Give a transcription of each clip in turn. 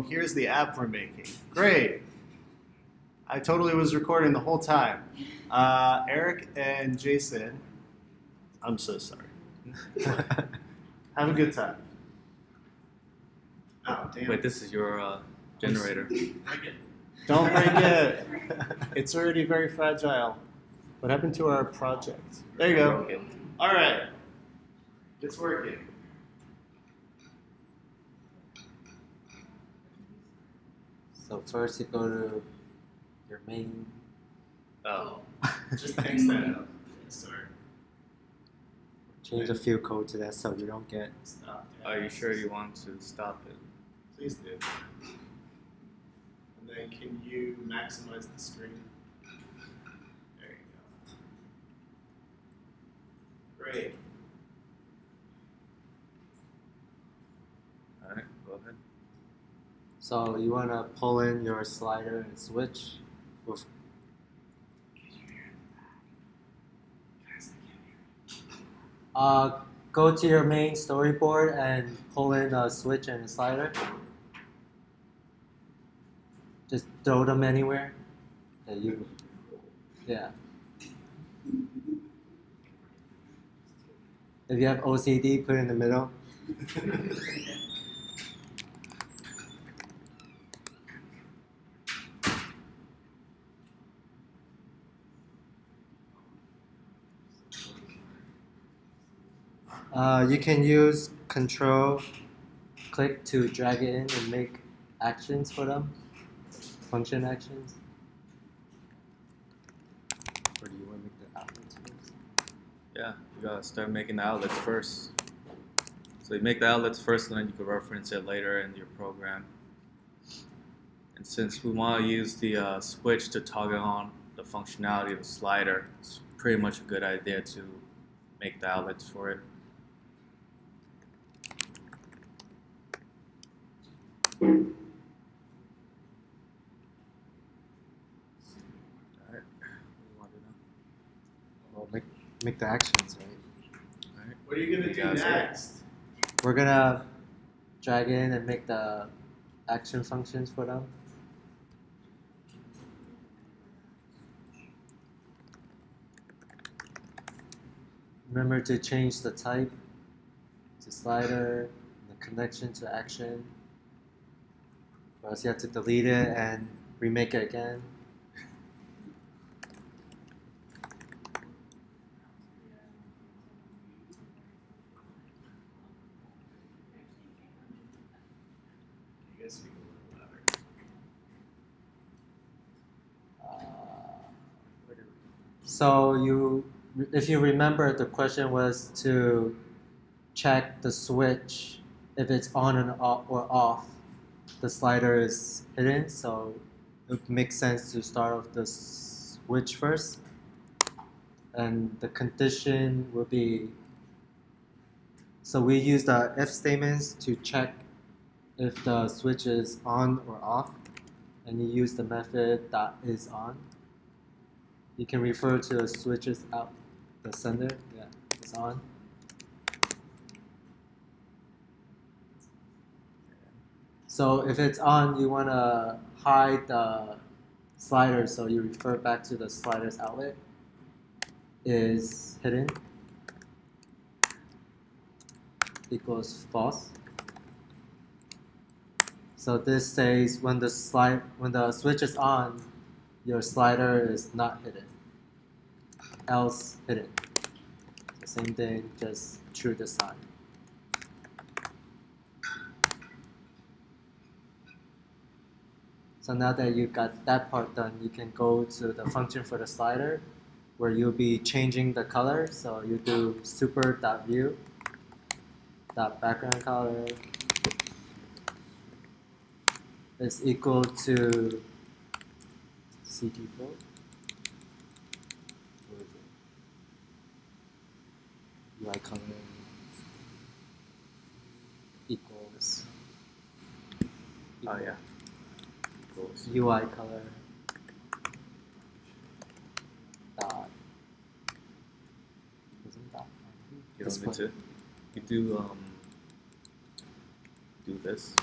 Here's the app we're making. Great. I totally was recording the whole time. Eric and Jason, I'm so sorry. Have a good time. Oh, damn. Wait, this is your generator. Don't break it. It's already very fragile. What happened to our project? There you go. All right. It's working. So first you go to your main. Oh. Just X that out. Sorry. Change the field code to that so you don't get. Stop. Are you sure you want to stop it? Please do. And then can you maximize the screen? There you go. Great. All right, go ahead. So you want to pull in your slider and switch with. Go to your main storyboard and pull in a switch and a slider. Just throw them anywhere. Yeah. If you have OCD, put it in the middle. You can use Control-click to drag it in and make actions for them, function actions. Or do you want to make the outlets first? Yeah, you gotta start making the outlets first. So you make the outlets first, and then you can reference it later in your program. And since we want to use the switch to toggle on the functionality of the slider, it's pretty much a good idea to make the outlets for it. Alright, what do you want to do now? Well, make the actions, right? Alright. What are you going to do next? We're going to drag in and make the action functions for them. Remember to change the type to slider, the connection to action. Or else you have to delete it and remake it again. I guess we can learn louder. So if you remember, the question was to check the switch if it's on and off or off. The slider is hidden, so it makes sense to start off the switch first. And the condition will be, so we use the if statements to check if the switch is on or off, and you use the method that is on. You can refer to the switches out, the sender, yeah, it's on. So if it's on, you want to hide the slider, so you refer back to the slider's outlet is hidden equals false. So this says when the switch is on, your slider is not hidden, else hidden. The same thing, just true this time. So now that you got that part done, you can go to the function for the slider, where you'll be changing the color. So you do super.view, .background color is equal to CT4. What is it? UI color equals. Oh yeah. UI color dot. Isn't that? You don't need to. You do this.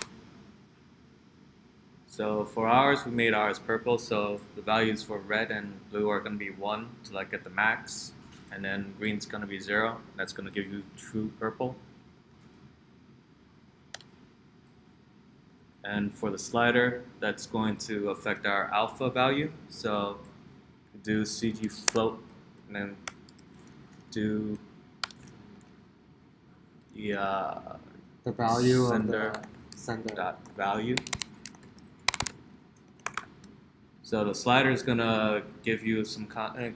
So for ours, we made ours purple, so the values for red and blue are going to be 1 to like get the max, and then green's going to be 0. That's going to give you true purple. And for the slider, that's going to affect our alpha value. So do CG float, and then do The value sender of the sender. dot value. So the slider is gonna give you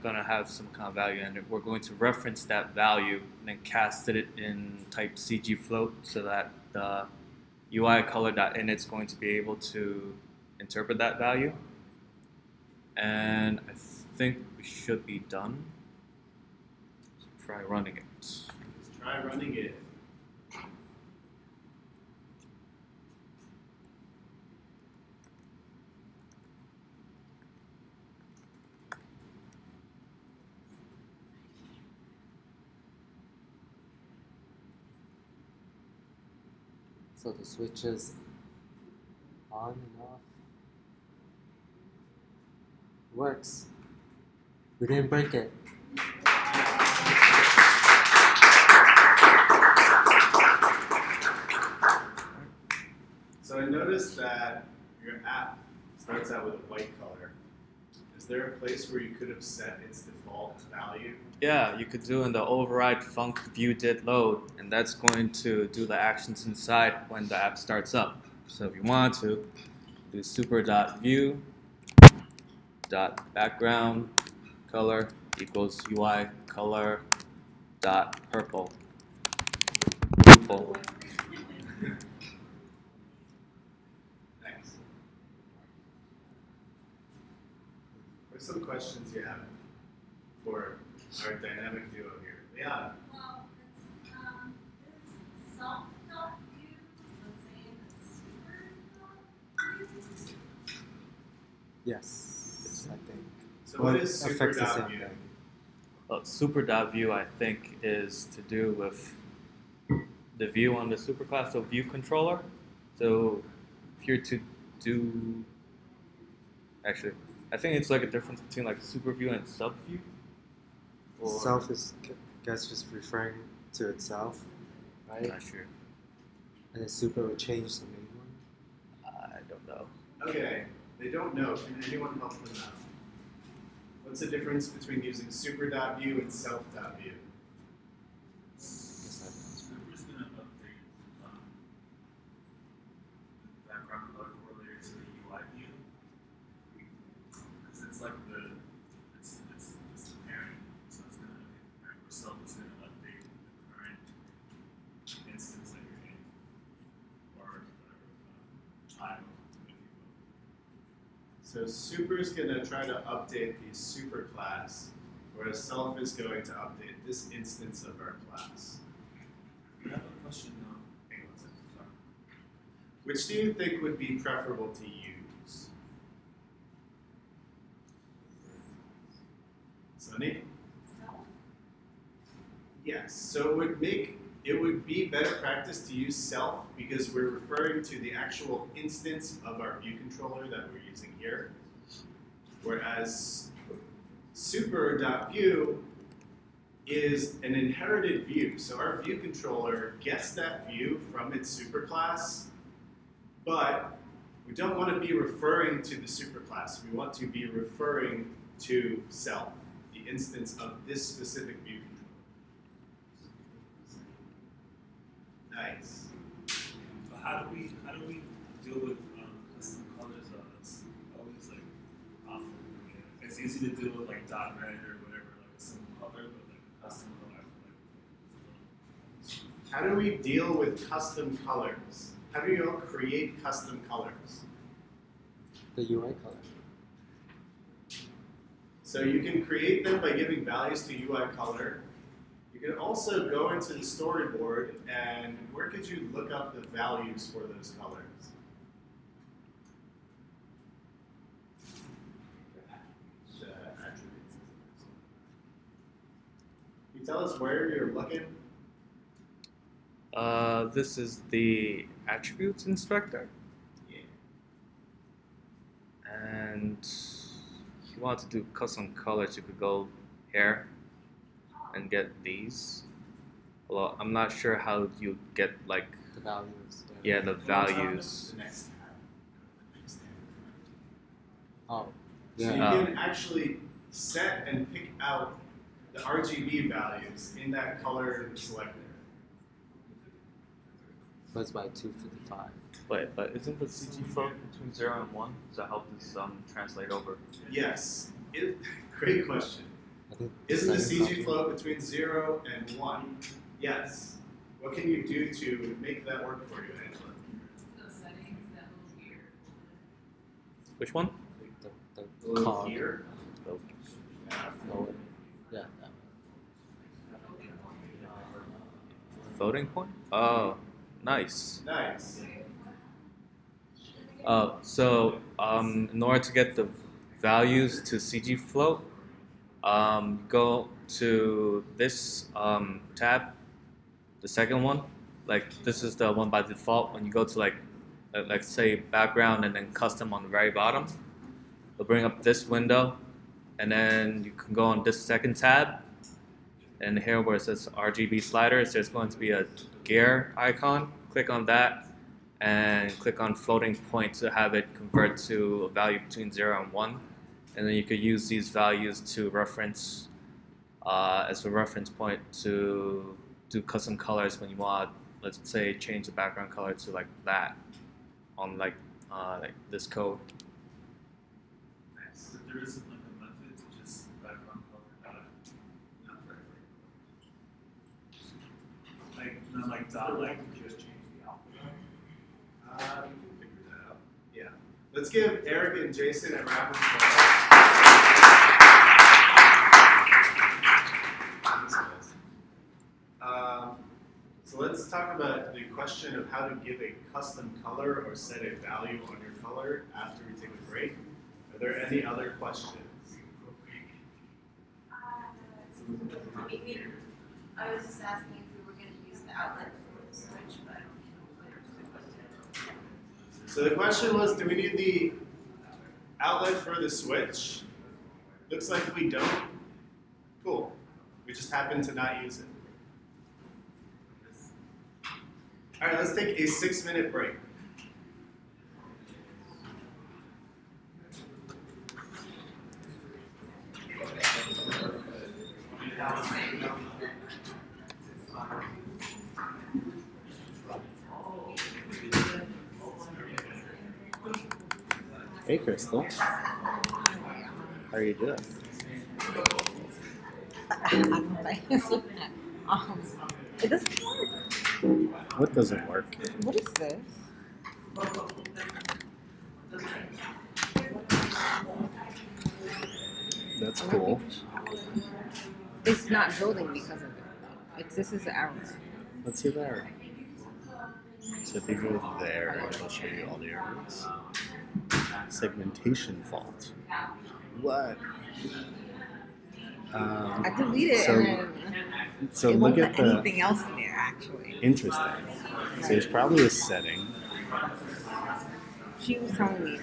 gonna have some kind of value, and we're going to reference that value and then cast it in type CG float so that the UI color.init is going to be able to interpret that value. And I think we should be done. Let's try running it. Let's try running it. So the switch is on and off. Works. We didn't break it. So I noticed that your app starts out with a white color. Is there a place where you could have set its default value? Yeah, you could do in the override func view did load, and that's going to do the actions inside when the app starts up. So if you want to, do super.view dot background color equals UI color dot purple. Purple. Thanks. What are some questions you have for our dynamic duo here? Leon. Well, is self.view the same as super.view? Yes, I think. So what is affects the same super.view? thing. Well, super.view I think is to do with the view on the superclass of view controller. So if you're to do, actually, I think it's like a difference between like super view and sub view. Or, Self is, I guess, just referring to itself, right? I'm not sure. And then super would change the main one. I don't know. Okay, they don't know. Can anyone help them out? What's the difference between using super.view and self.view? Super's going to update background color correlated to the UI view, because it's like it's the parent, so it's going to self is going to update the current instance that you're in, or child, if you will. So super is going to try to update the superclass, whereas self is going to update this instance of our class. I have a question now. Hang on a second. Sorry. Which do you think would be preferable to use? Sunny? Yes. So it would be better practice to use self because we're referring to the actual instance of our view controller that we're using here. Whereas super.view is an inherited view. So our view controller gets that view from its superclass, but we don't want to be referring to the superclass. We want to be referring to self, the instance of this specific view controller. Nice. So how do we deal with custom colors? It's always like it's easy to deal with like dot red or whatever, like a simple color, but like custom color, How do we deal with custom colors? How do you all create custom colors? The UI color. So you can create them by giving values to UI color. You can also go into the storyboard and where could you look up the values for those colors? The attributes. Can you tell us where you're looking? This is the attributes inspector. Yeah. if you want to do custom colors, you could go here and get these. Well, I'm not sure how you get like The values. yeah the values. The next tab. Oh. So Yeah. you can actually set and pick out the RGB values in that color selector. Was by 255. But isn't the CG float between 0 and 1? Does that help this translate over? Yes. Great question. I think Isn't the settings CG option. float between 0 and 1? Yes. What can you do to make that work for you, Angela? The settings, that little gear. Which one? The The little cog. gear? Oh, Lower. Yeah. floating point? Oh, nice. Nice. So in order to get the values to CG float, go to this tab, the second one. Like this is the one by default. When you go to like say background and then custom on the very bottom, it'll bring up this window, and then you can go on this second tab. And here where it says RGB sliders, there's going to be a gear icon. Click on that and click on floating point to have it convert to a value between 0 and 1. And then you could use these values to reference as a reference point to do custom colors when you want, let's say, change the background color to like that on like this code. So there isn't like a method to just background color not for every. Like not like dot like you just change the alphabet. We can figure that out. Yeah. Let's give Eric and Jason a round of applause. So let's talk about the question of how to give a custom color or set a value on your color after we take a break. Are there any other questions? I was just asking if we were going to use the outlet for the switch, but I don't know. So the question was, do we need the outlet for the switch? Looks like we don't. Cool. We just happen to not use it. All right, let's take a 6-minute break. Hey, Crystal. How are you doing? It doesn't work. What doesn't work? What is this? That's cool. It's not building because of it. This is the error. Let's see there. So if you go there, it'll show you all the errors. Segmentation fault. What? I deleted it so- and then So it look won't at put the anything else in there actually. interesting. So there's probably a setting. She was telling me.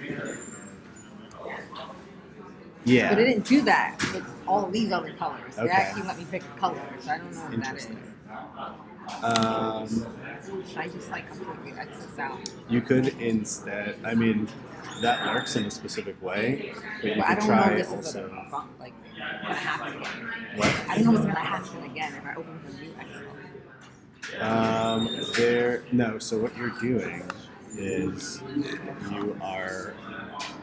Yeah. But it didn't do that with all of these other colors. It Okay. actually let me pick a color, so I don't know what that is. Interesting. Should I just like completely X this out? You could instead, I mean, that works in a specific way, but you But I could don't know try if this also. is like gonna happen again. What? I don't know if it's gonna happen again if I open the new Excel. No, so what you're doing is you are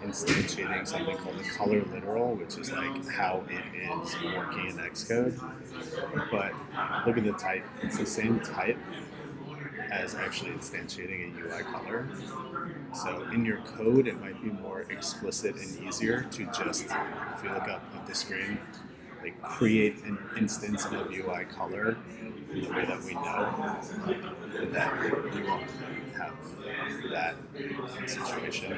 instantiating something called the color literal, which is like how it is working in Xcode. But look at the type. It's the same type as actually instantiating a UI color. So in your code, it might be more explicit and easier to just, if you look up at the screen, like create an instance of UI color in the way that we know, but that you won't have that situation.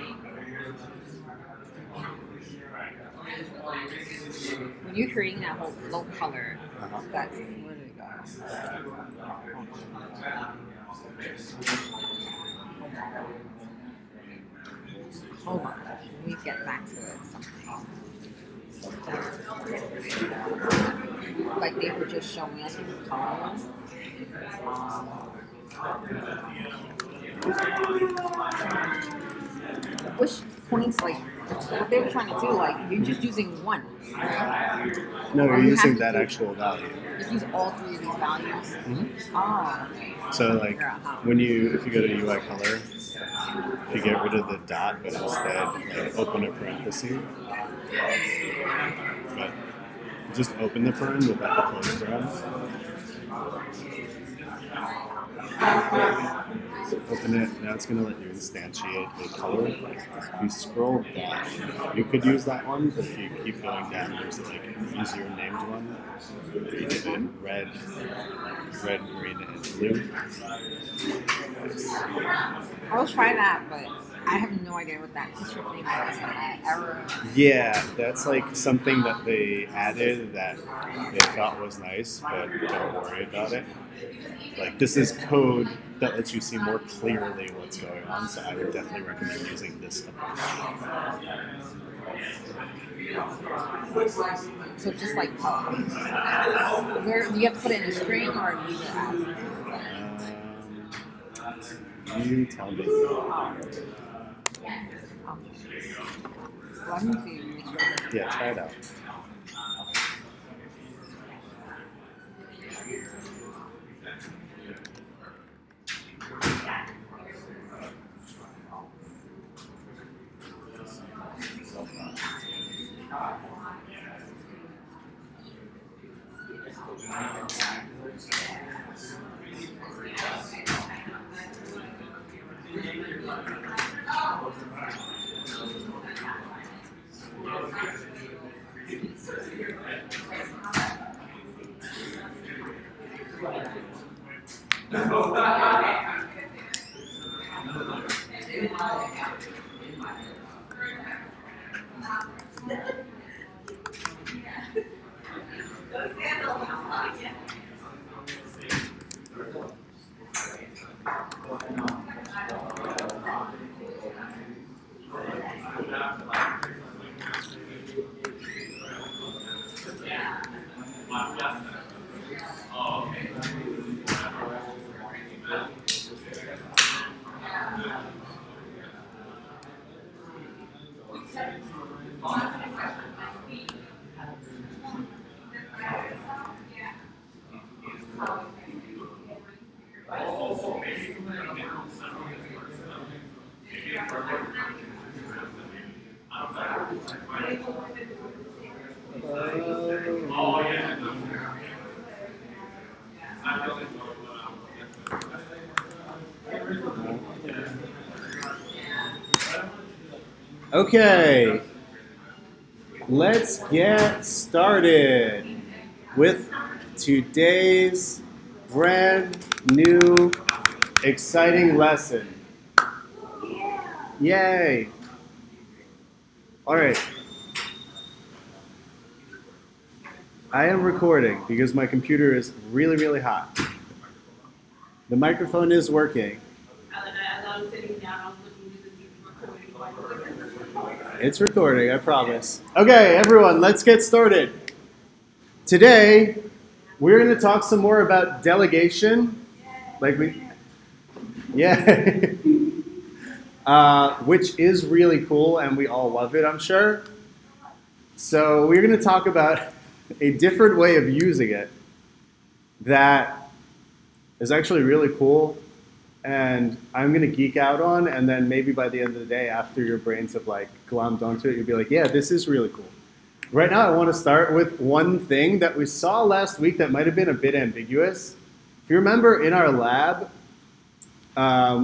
When you're creating that whole float color, Uh-huh. that's where did it go? Oh my gosh, me get back to something. Like they were just showing us with the colors. Which points, like, what they were trying to do, like, you're just using one, right? No, Or you're you using have to that do- actual value. Just use all three of these values. Mhm. Oh, okay. So like Figure out how. if you go to UI color, if you get rid of the dot, but instead like open a parenthesis, but just open the paren without the close paren. So open it. Now it's going to let you instantiate a color. If you scroll down, you could use that one, but if you keep going down, there's like an easier named one. You did it red, green, and blue. I'll try that, but I have no idea what that picture thing is. That error. Yeah, that's like something that they added that they thought was nice, but don't worry about it. Like this is code that lets you see more clearly what's going on, so I would definitely recommend using this approach. So just like, where do you have to put it in a string or leave it as? You tell me. Let me see. Yeah, try it out. Okay, let's get started with today's brand new exciting lesson. Yay! All right. I am recording because my computer is really, really hot. The microphone is working. It's recording, I promise. Okay, everyone, let's get started. Today, we're going to talk some more about delegation. Which is really cool, and we all love it, I'm sure. So we're going to talk about a different way of using it that is actually really cool, and I'm going to geek out on, and then maybe by the end of the day, after your brains have like glommed onto it, you'll be like, yeah, this is really cool. Right now, I want to start with one thing that we saw last week that might have been a bit ambiguous. If you remember in our lab,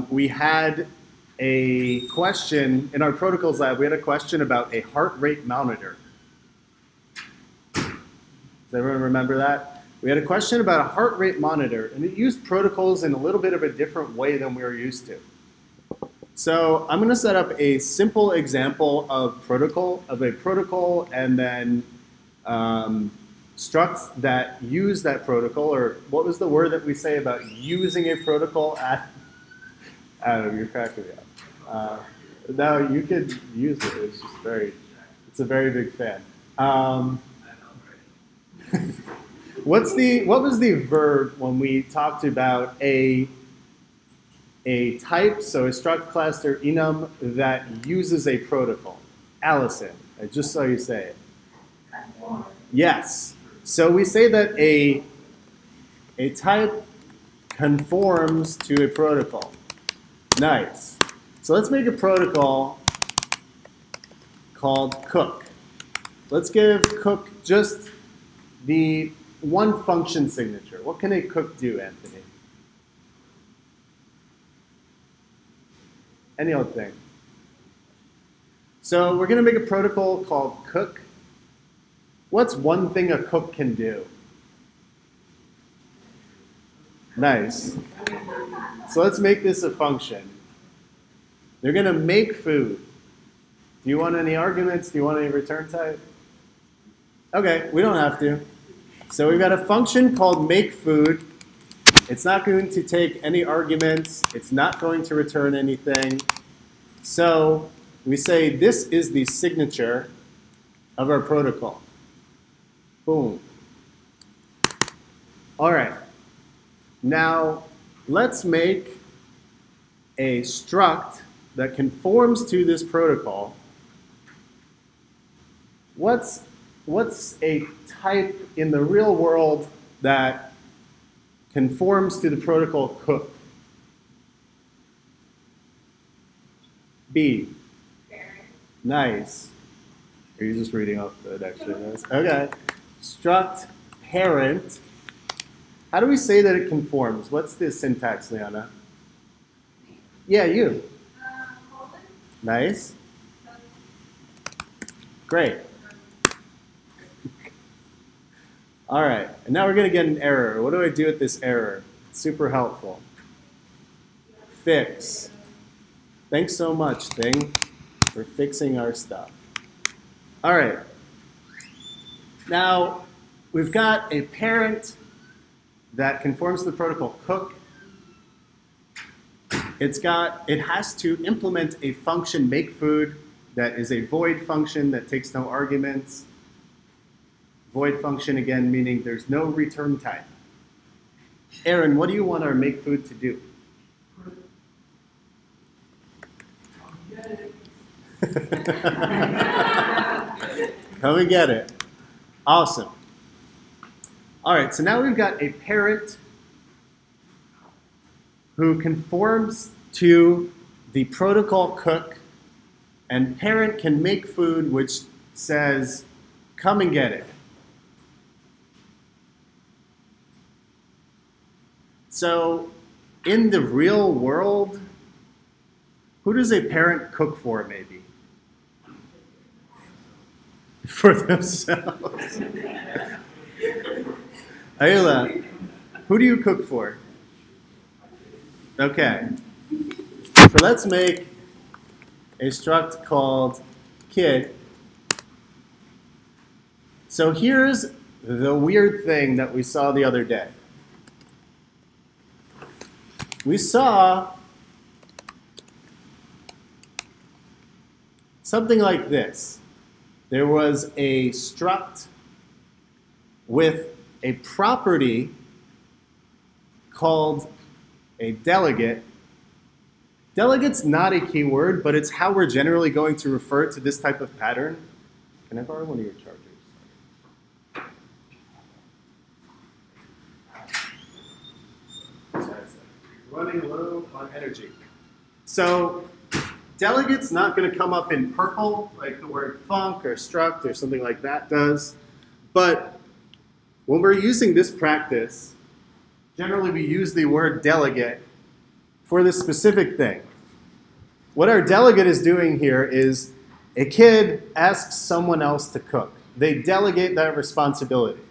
we had a question, in our protocols lab, we had a question about a heart rate monitor. Does everyone remember that? We had a question about a heart rate monitor, and it used protocols in a little bit of a different way than we were used to. So I'm going to set up a simple example of a protocol, and then structs that use that protocol, or what was the word that we say about using a protocol at, I don't know, you're cracking me up. No, you could use it. It's just it's a very big fan. What was the verb when we talked about a type, so a struct, class, or enum that uses a protocol? Allison, I just saw you say it. Yes. So we say that a type conforms to a protocol. Nice. So let's make a protocol called cook. Let's give cook just the one function signature. What can a cook do, Anthony? Any old thing. So we're going to make a protocol called cook. What's one thing a cook can do? Nice. So let's make this a function. They're going to make food. Do you want any arguments? Do you want any return type? Okay, we don't have to. So we've got a function called make food. It's not going to take any arguments. It's not going to return anything. So we say this is the signature of our protocol. Boom. All right. Now let's make a struct that conforms to this protocol. What's a type in the real world that conforms to the protocol cook? B. Nice. Are you just reading off the dictionary? Okay. Struct parent. How do we say that it conforms? What's the syntax, Liana? Yeah, you. Nice. Great. All right, and now we're going to get an error. What do I do with this error? It's super helpful. Fix. Thanks so much, Thing, for fixing our stuff. All right. Now, we've got a parent that conforms to the protocol cook. It has to implement a function make food that is a void function that takes no arguments. Void function, again, meaning there's no return type. Aaron, what do you want our make food to do? Come and get it. Awesome. All right, so now we've got a parent who conforms to the protocol cook, and parent can make food which says, come and get it. So in the real world, who does a parent cook for, maybe? For themselves. Ayla, who do you cook for? Okay. So let's make a struct called kid. So here's the weird thing that we saw the other day. We saw something like this. There was a struct with a property called a delegate. Delegate's not a keyword, but it's how we're generally going to refer to this type of pattern. Can I borrow one of your chargers? Running low on energy. So delegate's not going to come up in purple like the word func or struct or something like that does. But when we're using this practice, generally we use the word delegate for this specific thing. What our delegate is doing here is a kid asks someone else to cook. They delegate that responsibility.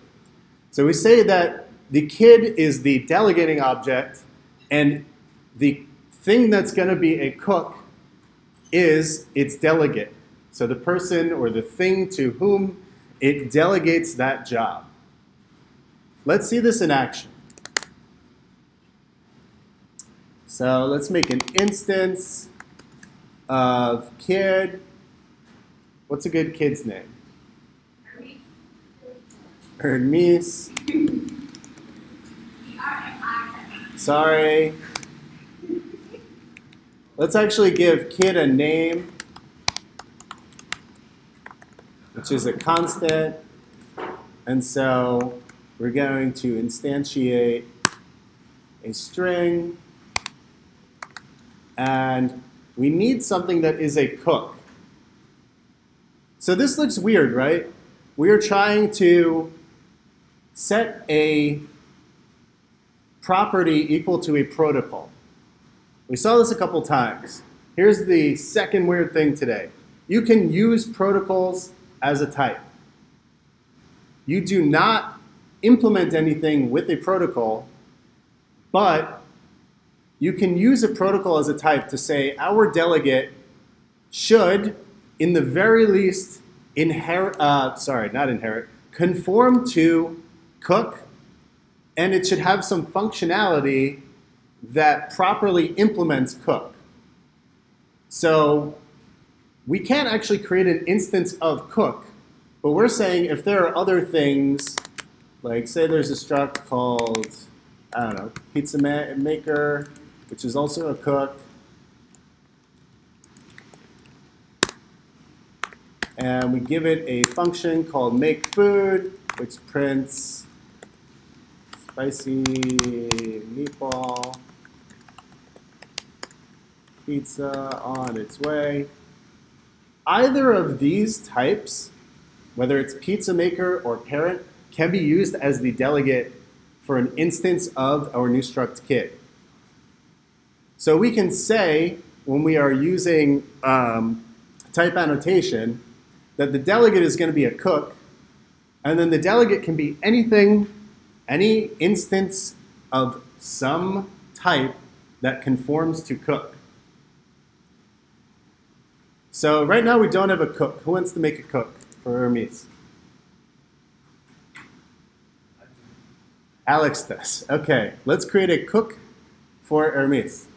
So we say that the kid is the delegating object, and the thing that's going to be a cook is its delegate. So the person or the thing to whom it delegates that job. Let's see this in action. So let's make an instance of kid. What's a good kid's name? Hermes. Sorry. Let's actually give kid a name, which is a constant. And so we're going to instantiate a string. And we need something that is a cook. So this looks weird, right? We are trying to set a property equal to a protocol. We saw this a couple times. Here's the second weird thing today. You can use protocols as a type. You do not implement anything with a protocol, but you can use a protocol as a type to say our delegate should, in the very least, conform to cook, and it should have some functionality that properly implements cook. So we can't actually create an instance of cook, but we're saying if there are other things, like say there's a struct called, I don't know, pizza maker, which is also a cook, and we give it a function called make food, which prints spicy meatball pizza on its way. Either of these types, whether it's pizza maker or parent, can be used as the delegate for an instance of our new struct kid. So we can say, when we are using type annotation, that the delegate is going to be a cook, and then the delegate can be anything, any instance of some type that conforms to cook. So right now we don't have a cook. Who wants to make a cook for Hermes? Alex does. Okay, let's create a cook for Hermes.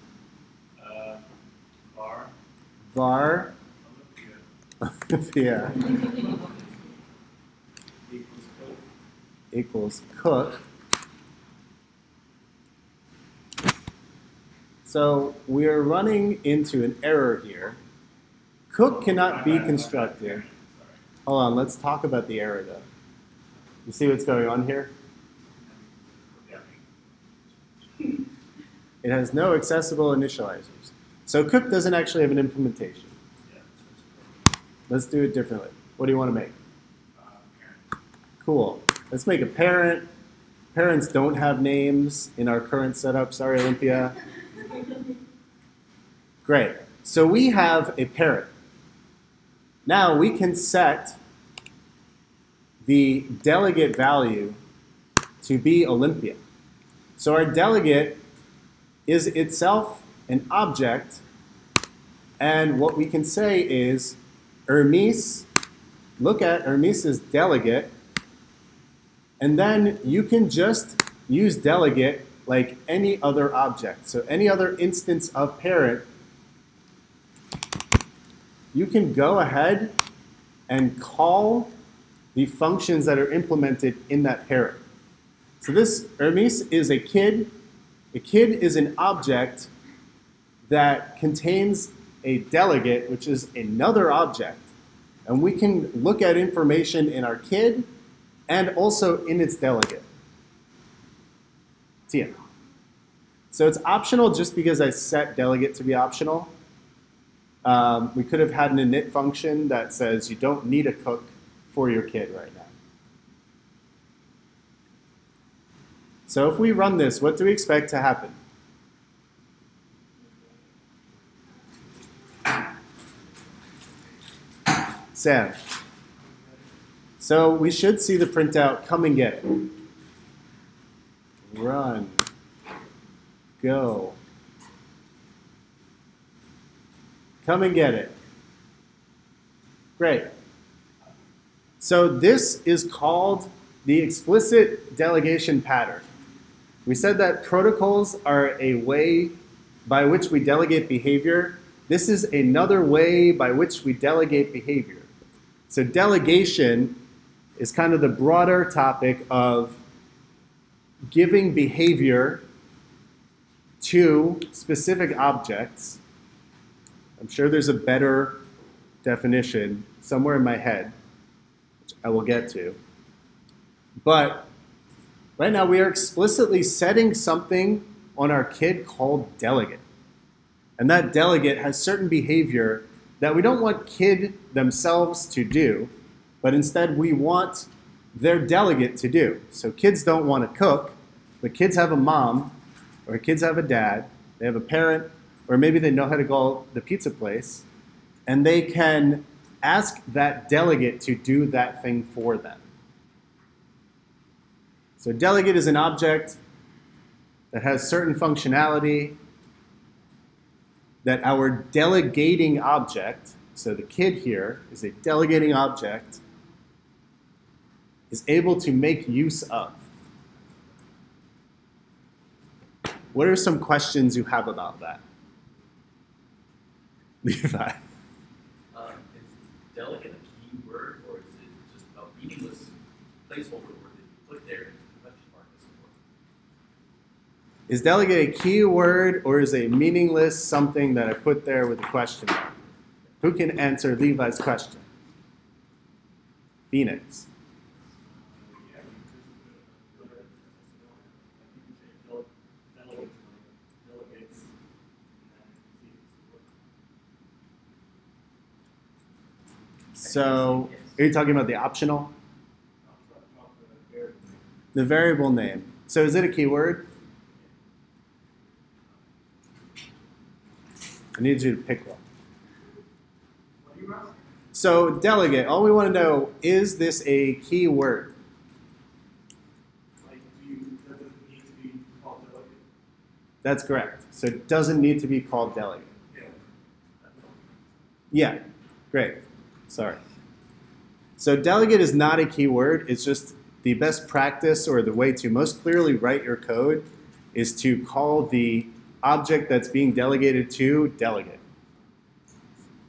Var. Olympia. Equals cook. So we are running into an error here. Cook cannot be constructed. Hold on, let's talk about the error though. You see what's going on here? It has no accessible initializers. So cook doesn't actually have an implementation. Let's do it differently. What do you want to make? Cool. Let's make a parent. Parents don't have names in our current setup. Sorry, Olympia. Great. So we have a parent. Now we can set the delegate value to be Olympia. So our delegate is itself an object, and what we can say is Hermes, look at Hermes's delegate, and then you can just use delegate like any other object. So any other instance of parent, you can go ahead and call the functions that are implemented in that parent. So this Hermes is a kid. A kid is an object that contains a delegate, which is another object. And we can look at information in our kid and also in its delegate. Tia. So it's optional just because I set delegate to be optional. We could have had an init function that says you don't need a cook for your kid right now. So if we run this, what do we expect to happen? Sam. So we should see the printout, come and get it. Run. Go. Come and get it. Great. So this is called the explicit delegation pattern. We said that protocols are a way by which we delegate behavior This is another way by which we delegate behavior. So delegation is kind of the broader topic of giving behavior to specific objects. I'm sure there's a better definition somewhere in my head, which I will get to. But right now we are explicitly setting something on our kid called delegate. And that delegate has certain behavior that we don't want kid themselves to do, but instead we want their delegate to do. So kids don't want to cook, but kids have a mom, or kids have a dad, they have a parent, or maybe they know how to go to the pizza place, and they can ask that delegate to do that thing for them. So delegate is an object that has certain functionality that our delegating object, so the kid here is a delegating object, is able to make use of. What are some questions you have about that? Levi. Is delegate a key word, or is it just a meaningless placeholder word that you put there into the question mark as a word? Is delegate a key word, or is a meaningless something that I put there with a question mark? Who can answer Levi's question? Phoenix. So, are you talking about the optional? The variable name. So is it a keyword? I need you to pick one. So delegate, all we want to know, is this a keyword? Does it need to be called delegate? That's correct. So it doesn't need to be called delegate. Yeah, great. Sorry. So delegate is not a keyword. It's just the best practice, or the way to most clearly write your code, is to call the object that's being delegated to delegate.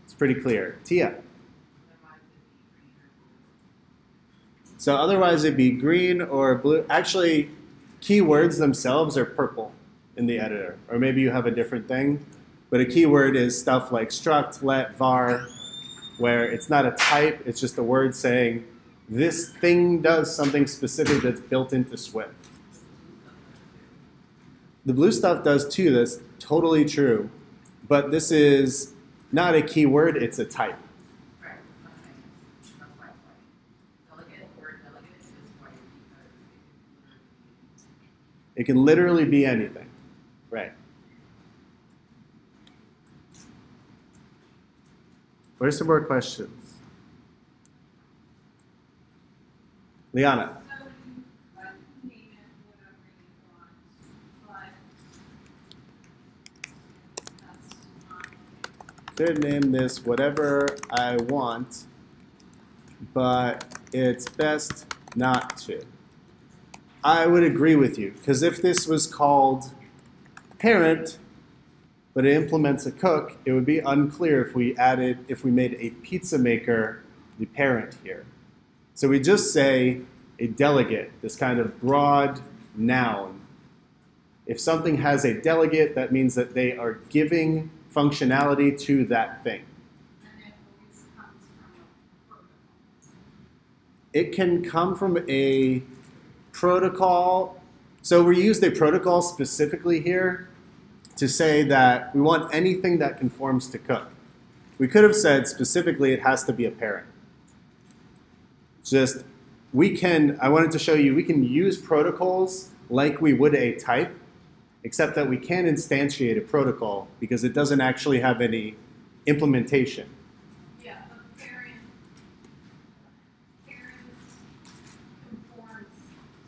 It's pretty clear. Tia. So otherwise it'd be green or blue. Actually, keywords themselves are purple in the editor. Or maybe you have a different thing. But a keyword is stuff like struct, let, var, where it's not a type, it's just a word saying this thing does something specific that's built into Swift. The blue stuff does too, that's totally true. But this is not a keyword, it's a type. It can literally be anything. Right. What are some more questions? Liana. Could name this whatever I want, but it's best not to. I would agree with you, because if this was called parent, but it implements a cook, it would be unclear if we made a pizza maker the parent here. So we just say a delegate, this kind of broad noun. If something has a delegate, that means that they are giving functionality to that thing. And it always comes from a protocol. It can come from a protocol. So we used a protocol specifically here to say that we want anything that conforms to cook. We could have said specifically it has to be a parent. Just, I wanted to show you, we can use protocols like we would a type, except that we can't instantiate a protocol because it doesn't actually have any implementation. Yeah, a parent conforms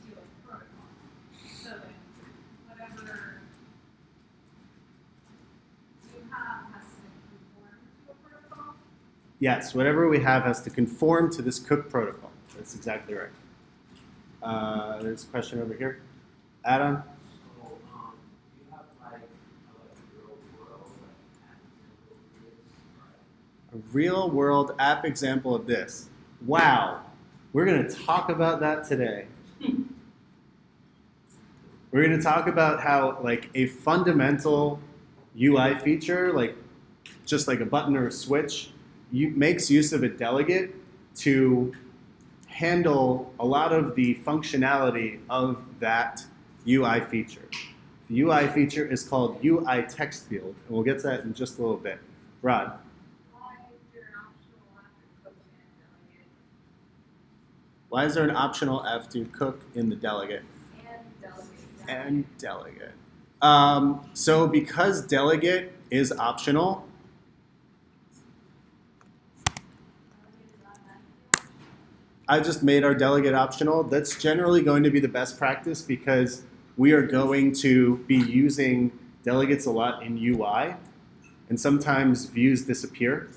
to a protocol. So that whatever you have has to conform to a protocol. Yes, whatever we have has to conform to this cook protocol. That's exactly right. There's a question over here. Adam? So, you have like a real world, like real world app example of this. Wow, we're going to talk about that today. We're going to talk about how like a fundamental UI feature, like just like a button or a switch, makes use of a delegate to handle a lot of the functionality of that UI feature. The UI feature is called UI text field, and we'll get to that in just a little bit. Rod. Why is there an optional F to cook in the delegate? And delegate. So because delegate is optional, I just made our delegate optional. That's generally going to be the best practice because we are going to be using delegates a lot in UI, and sometimes views disappear,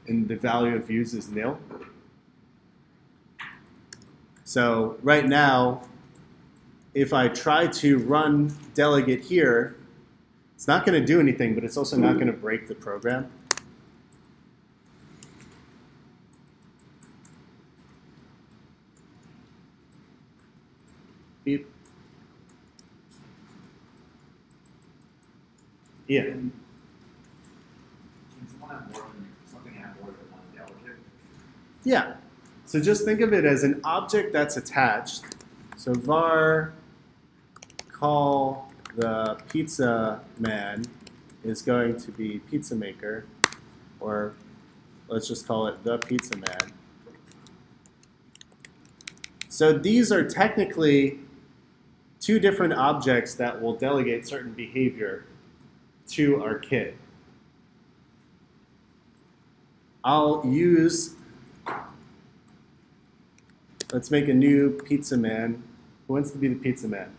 and the value of views is nil. So right now, if I try to run delegate here, it's not going to do anything, but it's also not going to break the program. Beep. Yeah. Can someone have more than something have more than one delegate? Yeah. So just think of it as an object that's attached. So var call the pizza man is going to be pizza maker, or let's just call it the pizza man. So these are technically two different objects that will delegate certain behavior to our kid. I'll use, let's make a new pizza man. Who wants to be the pizza man?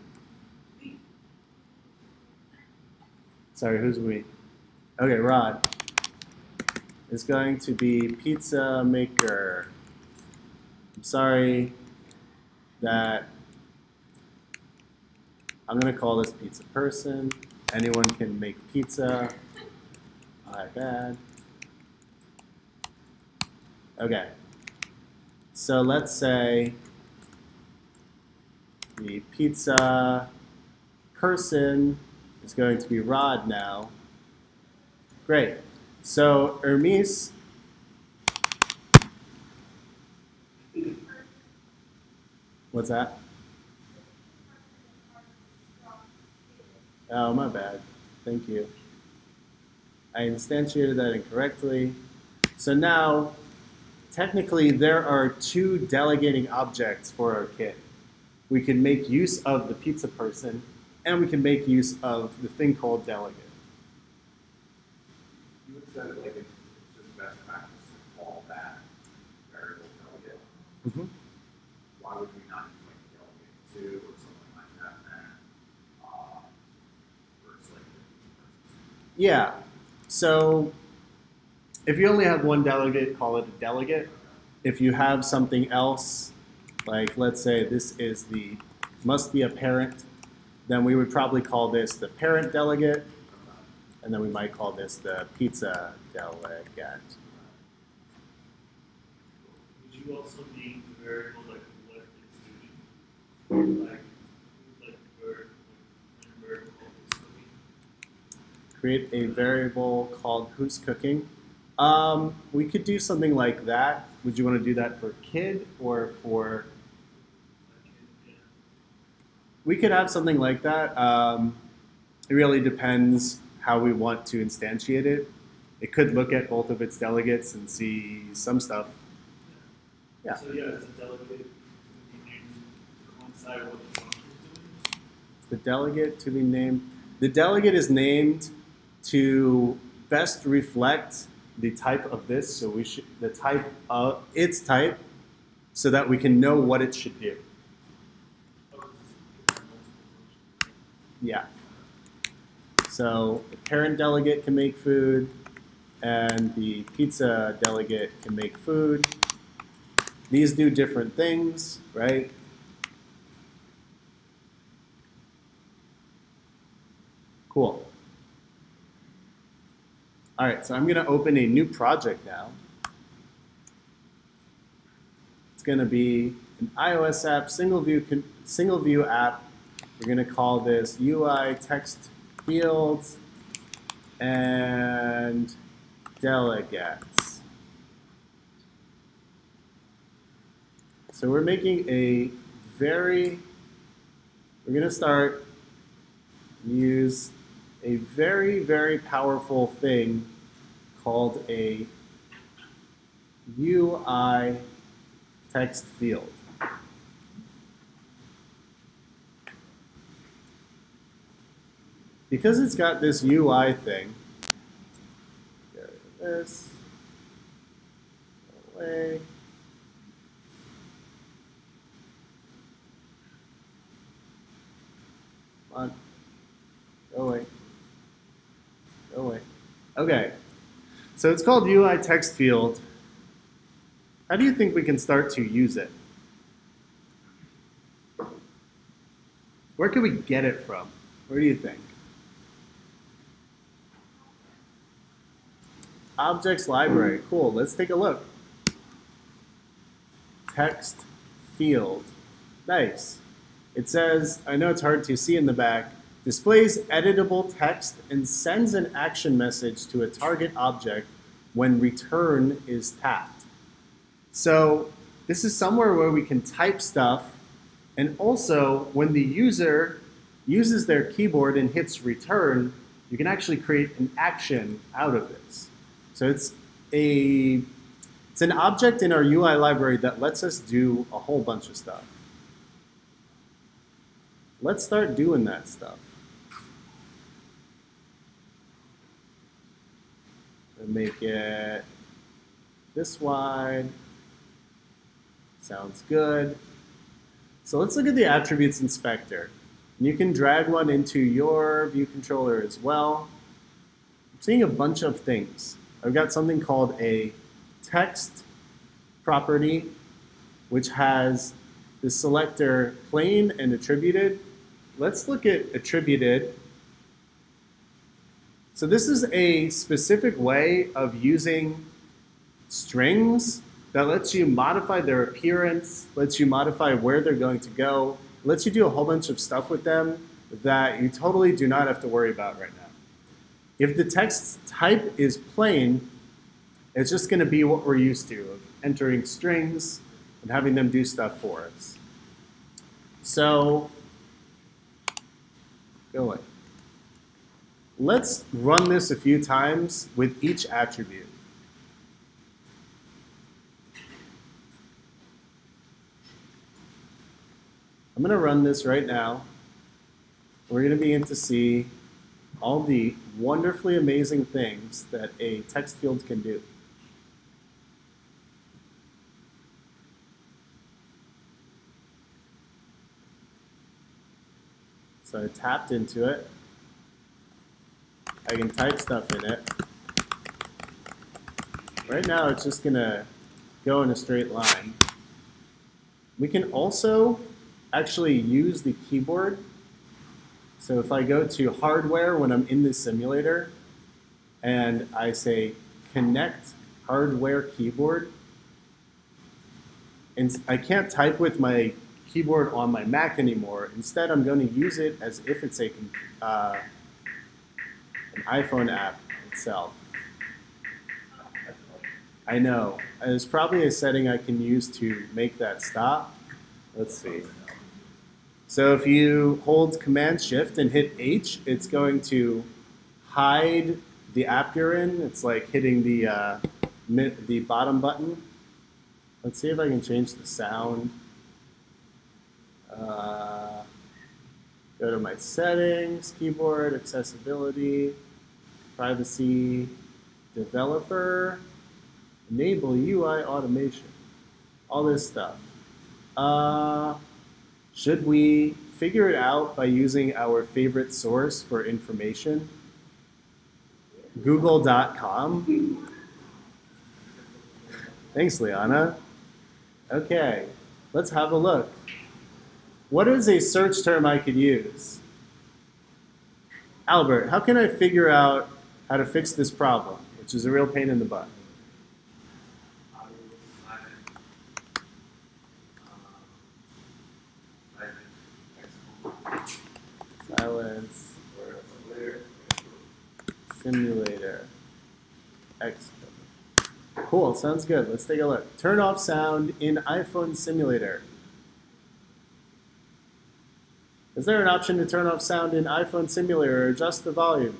Sorry, who's we? Okay, Rod is going to be pizza maker. I'm sorry that I'm going to call this pizza person. Anyone can make pizza. My bad. Okay. So let's say the pizza person is going to be Rod now. Great. So Hermes, what's that? Oh, my bad. Thank you. I instantiated that incorrectly. So now, technically, there are two delegating objects for our kit. We can make use of the pizza person, and we can make use of the thing called delegate. You would say that like it's just best practice to call that variable delegate. Mm-hmm. Why would we not use like delegate 2 or something like that then? Versus like the Yeah. So if you only have one delegate, call it a delegate. If you have something else, like let's say this is the must be a parent, then we would probably call this the parent delegate, and then we might call this the pizza delegate. Would you also need the variable like what it's doing? Like bird, when bird called is cooking? Create a variable called who's cooking. We could do something like that. Would you want to do that for kid or for? We could have something like that. It really depends how we want to instantiate it. It could look at both of its delegates and see some stuff. Yeah. So yeah, it's a delegate to be named to coincide with the function it's doing. The delegate to be named. The delegate is named to best reflect the type of this. So we should the type of its type, so that we can know what it should do. Yeah. So the parent delegate can make food, and the pizza delegate can make food. These do different things, right? Cool. All right, so I'm going to open a new project now. It's going to be an iOS app, single view app. We're going to call this UI text fields and delegates. So we're making we're going to start use a very, very powerful thing called a UI text field. Because it's got this UI thing, get rid of this, go away. Come on, go away, go away. Okay, so it's called UI text field. How do you think we can start to use it? Where can we get it from? Where do you think? Objects library, cool, let's take a look. Text field, nice. It says, I know it's hard to see in the back, displays editable text and sends an action message to a target object when return is tapped. So this is somewhere where we can type stuff, and also when the user uses their keyboard and hits return, you can actually create an action out of this. So it's an object in our UI library that lets us do a whole bunch of stuff. Let's start doing that stuff. And make it this wide. Sounds good. So let's look at the attributes inspector. And you can drag one into your view controller as well. I'm seeing a bunch of things. I've got something called a text property, which has the selector plain and attributed. Let's look at attributed. So this is a specific way of using strings that lets you modify their appearance, lets you modify where they're going to go, lets you do a whole bunch of stuff with them that you totally do not have to worry about right now. If the text type is plain, it's just going to be what we're used to, of entering strings and having them do stuff for us. So, go away. Let's run this a few times with each attribute. I'm going to run this right now. We're going to begin to see all the wonderfully amazing things that a text field can do. So I tapped into it. I can type stuff in it. Right now it's just going to go in a straight line. We can also actually use the keyboard. So if I go to hardware when I'm in the simulator and I say connect hardware keyboard, and I can't type with my keyboard on my Mac anymore. Instead, I'm going to use it as if it's an iPhone app itself. I know. There's probably a setting I can use to make that stop. Let's see. So if you hold Command-Shift and hit H, it's going to hide the app you're in. It's like hitting the bottom button. Let's see if I can change the sound. Go to my settings, keyboard, accessibility, privacy, developer, enable UI automation, all this stuff. Should we figure it out by using our favorite source for information? Google.com. Thanks, Liana. Okay, let's have a look. What is a search term I could use? Albert, how can I figure out how to fix this problem, which is a real pain in the butt? simulator Xcode. Cool, sounds good. Let's take a look. Turn off sound in iPhone simulator. Is there an option to turn off sound in iPhone simulator or adjust the volume?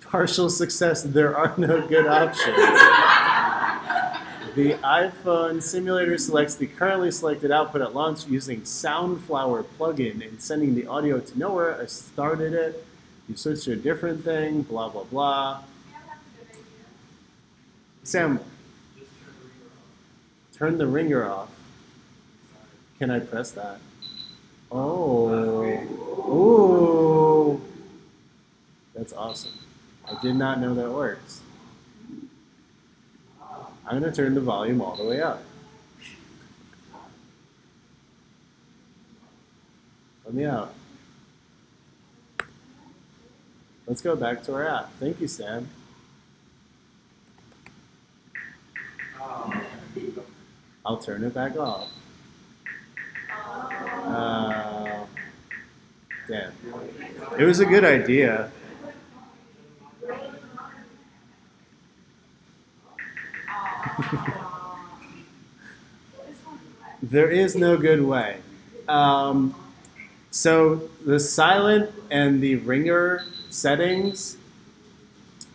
Partial success, there are no good options. The iPhone simulator selects the currently selected output at launch using Soundflower plugin and sending the audio to nowhere. I started it. You switch to a different thing, blah, blah, blah. Sam, turn the ringer off. Can I press that? Oh. Ooh. That's awesome. I did not know that works. I'm going to turn the volume all the way up. Let me out. Let's go back to our app. Thank you, Sam. I'll turn it back off. Damn. It was a good idea. There is no good way. So the silent and the ringer settings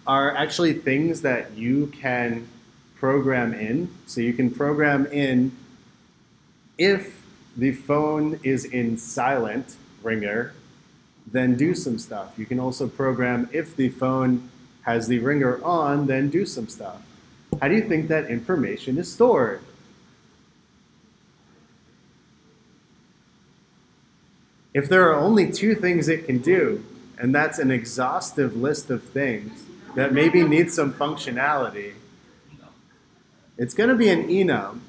are actually things that you can program in. So you can program in if the phone is in silent ringer, then do some stuff. You can also program if the phone has the ringer on, then do some stuff. How do you think that information is stored? If there are only two things it can do, and that's an exhaustive list of things that maybe need some functionality, it's going to be an enum.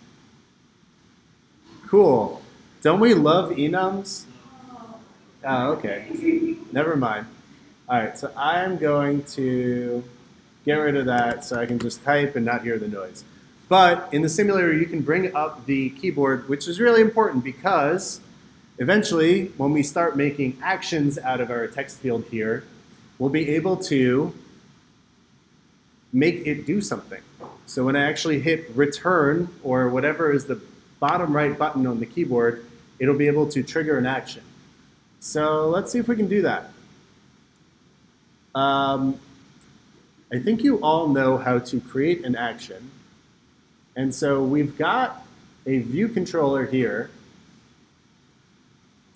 Cool. Don't we love enums? Oh, okay. Never mind. All right, so I'm going to get rid of that so I can just type and not hear the noise. But in the simulator, you can bring up the keyboard, which is really important because eventually, when we start making actions out of our text field here, we'll be able to make it do something. So when I actually hit return, or whatever is the bottom right button on the keyboard, it'll be able to trigger an action. So let's see if we can do that. I think you all know how to create an action. And so we've got a view controller here.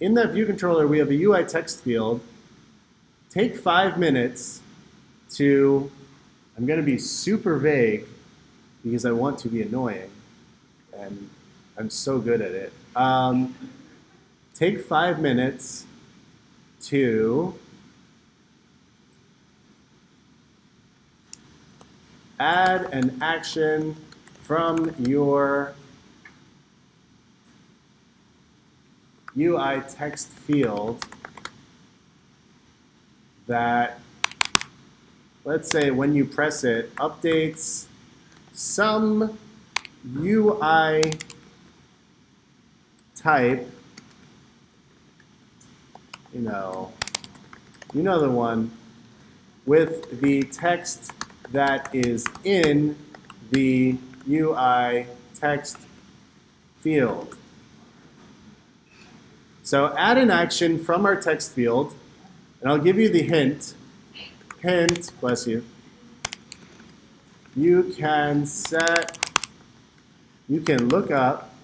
In that view controller, we have a UI text field. Take 5 minutes to, I'm going to be super vague because I want to be annoying, and I'm so good at it. Take 5 minutes to add an action from your UI text field that, let's say when you press it, updates some UI type, you know the one, with the text that is in the UI text field. So add an action from our text field, and I'll give you the hint. Hint, bless you. You can look up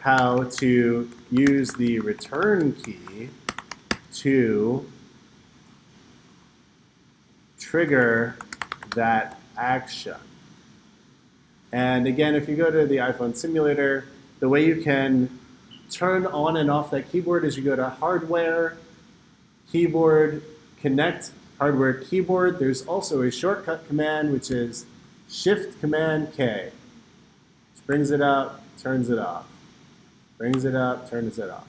how to use the return key to trigger that action. And again, if you go to the iPhone simulator, the way you can turn on and off that keyboard is you go to Hardware, Keyboard, Connect, Hardware, Keyboard. There's also a shortcut command, which is Shift-Command-K. Which brings it up, turns it off. Brings it up, turns it off.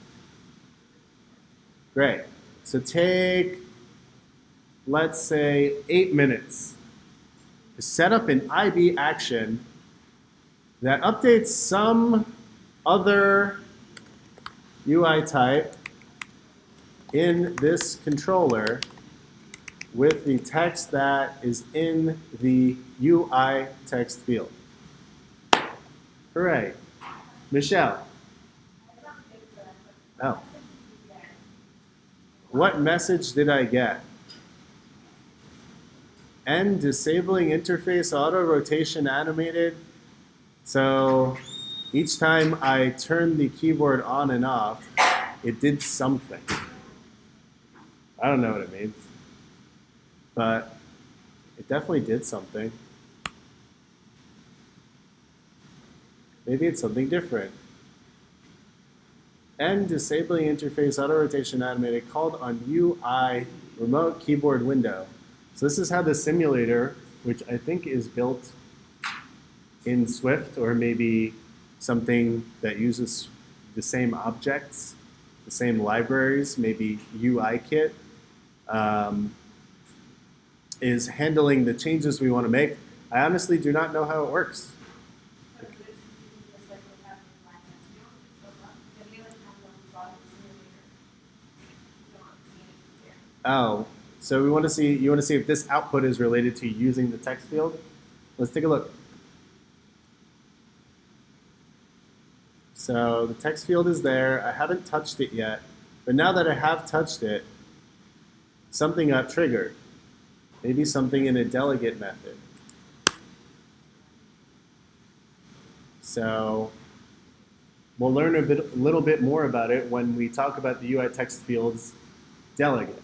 Great. So take, let's say, 8 minutes to set up an IB action that updates some other UI type in this controller with the text that is in the UI text field? Hooray. Michelle. Oh. What message did I get? N disabling interface auto rotation animated. So each time I turned the keyboard on and off, it did something. I don't know what it means, but it definitely did something. Maybe it's something different. N disabling interface auto rotation animated called on UI remote keyboard window. So this is how the simulator, which I think is built in Swift or maybe something that uses the same objects, the same libraries, maybe UIKit, is handling the changes we want to make. I honestly do not know how it works. Oh, so we want to see, you want to see if this output is related to using the text field? Let's take a look. So the text field is there. I haven't touched it yet, but now that I have touched it, something got triggered. Maybe something in a delegate method. So we'll learn a little bit more about it when we talk about the UI text field's delegate.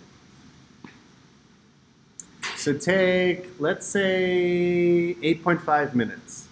So take, let's say, 8.5 minutes.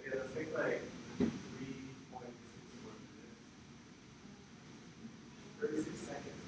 Okay, let's take like 3.61 minutes. 36 seconds.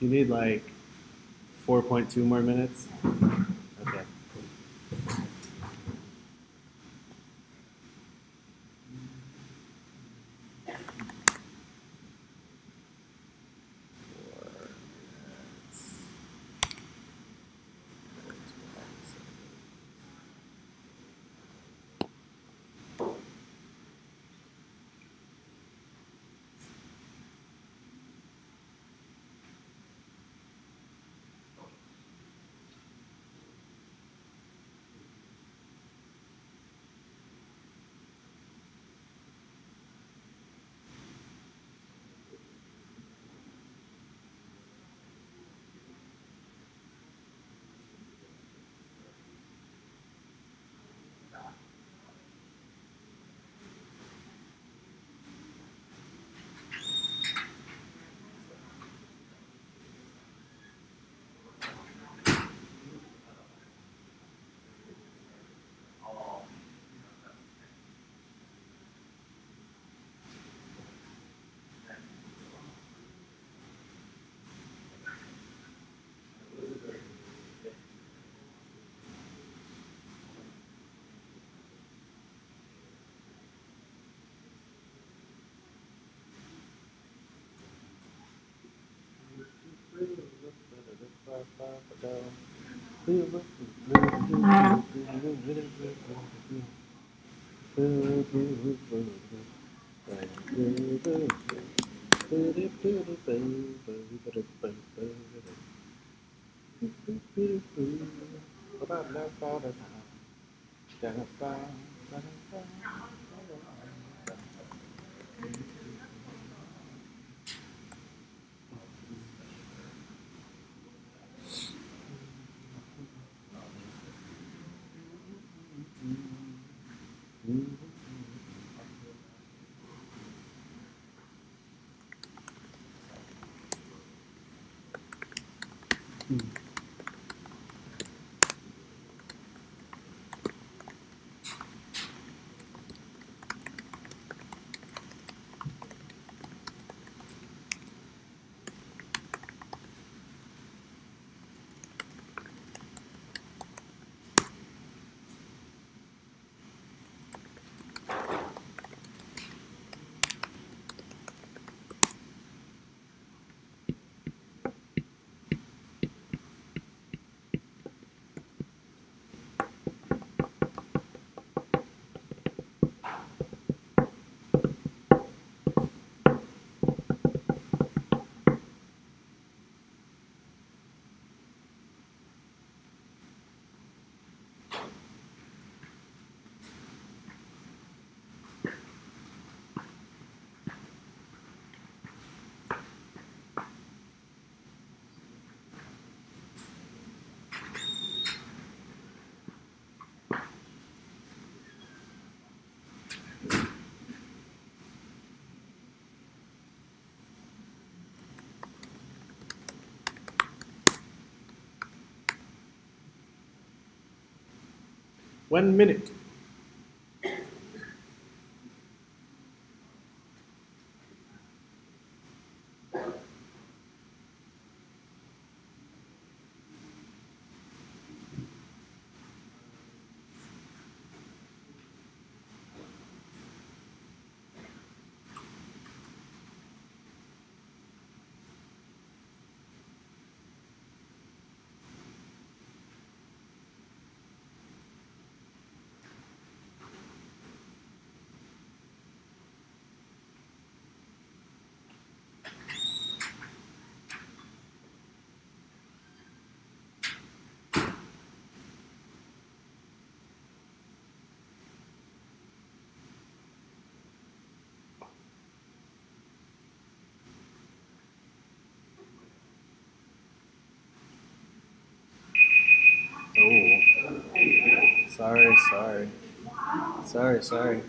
You need like 4.2 more minutes? Okay. One minute. Oh, sorry.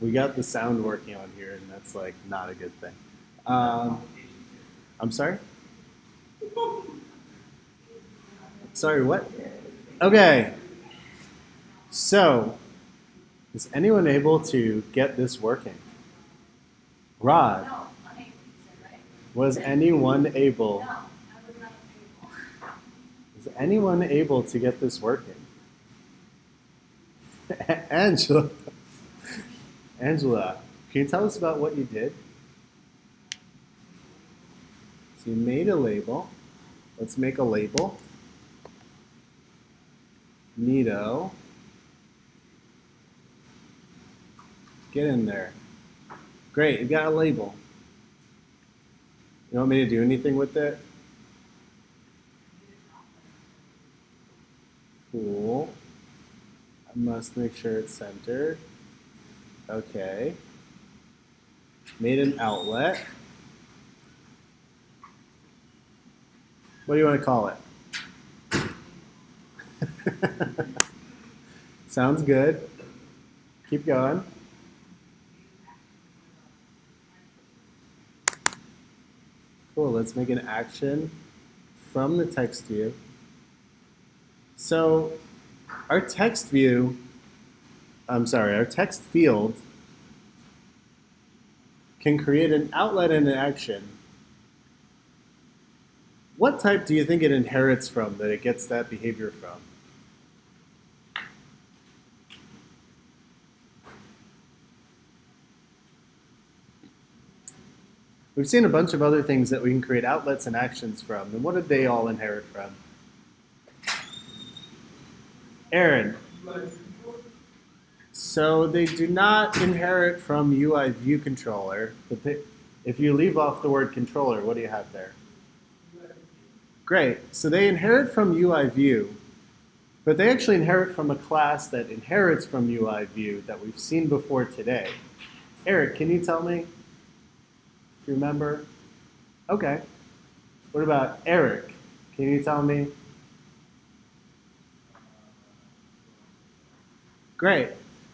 We got the sound working on here, and that's like not a good thing. I'm sorry? Sorry, what? Okay. So, is anyone able to get this working? Rod, No, unable, you said, right? was anyone able? No, I was not able. Is anyone able to get this working? Angela, Angela, can you tell us about what you did? So you made a label. Let's make a label. Neato. Get in there. Great, you got a label. You want me to do anything with it? Cool. I must make sure it's centered. Okay. Made an outlet. What do you want to call it? Sounds good. Keep going. Cool, let's make an action from the text view. So our text view, our text field can create an outlet and an action. What type do you think it inherits from, that it gets that behavior from? We've seen a bunch of other things that we can create outlets and actions from, and what did they all inherit from? Aaron. So they do not inherit from UI view controller. If you leave off the word controller, what do you have there? Great. So they inherit from UI view, but they actually inherit from a class that inherits from UI view that we've seen before today. Eric, can you tell me? Do you remember? Okay. What about Eric? Can you tell me? Great.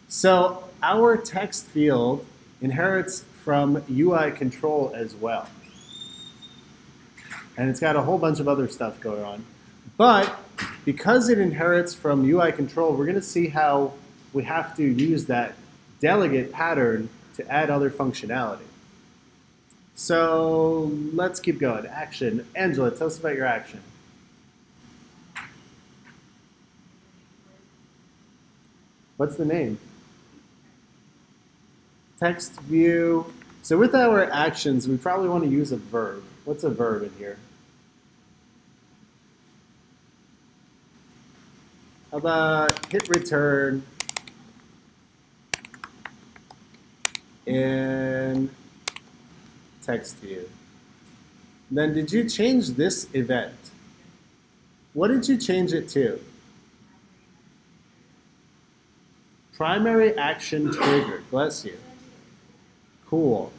So our text field inherits from UI control as well. And it's got a whole bunch of other stuff going on. But because it inherits from UI control, we're going to see how we have to use that delegate pattern to add other functionality. So let's keep going. Action. Angela, tell us about your action. What's the name? Text view. So with our actions, we probably want to use a verb. What's a verb in here? How about hit return in text view? Then did you change this event? What did you change it to? Primary action triggered. Bless you. Cool.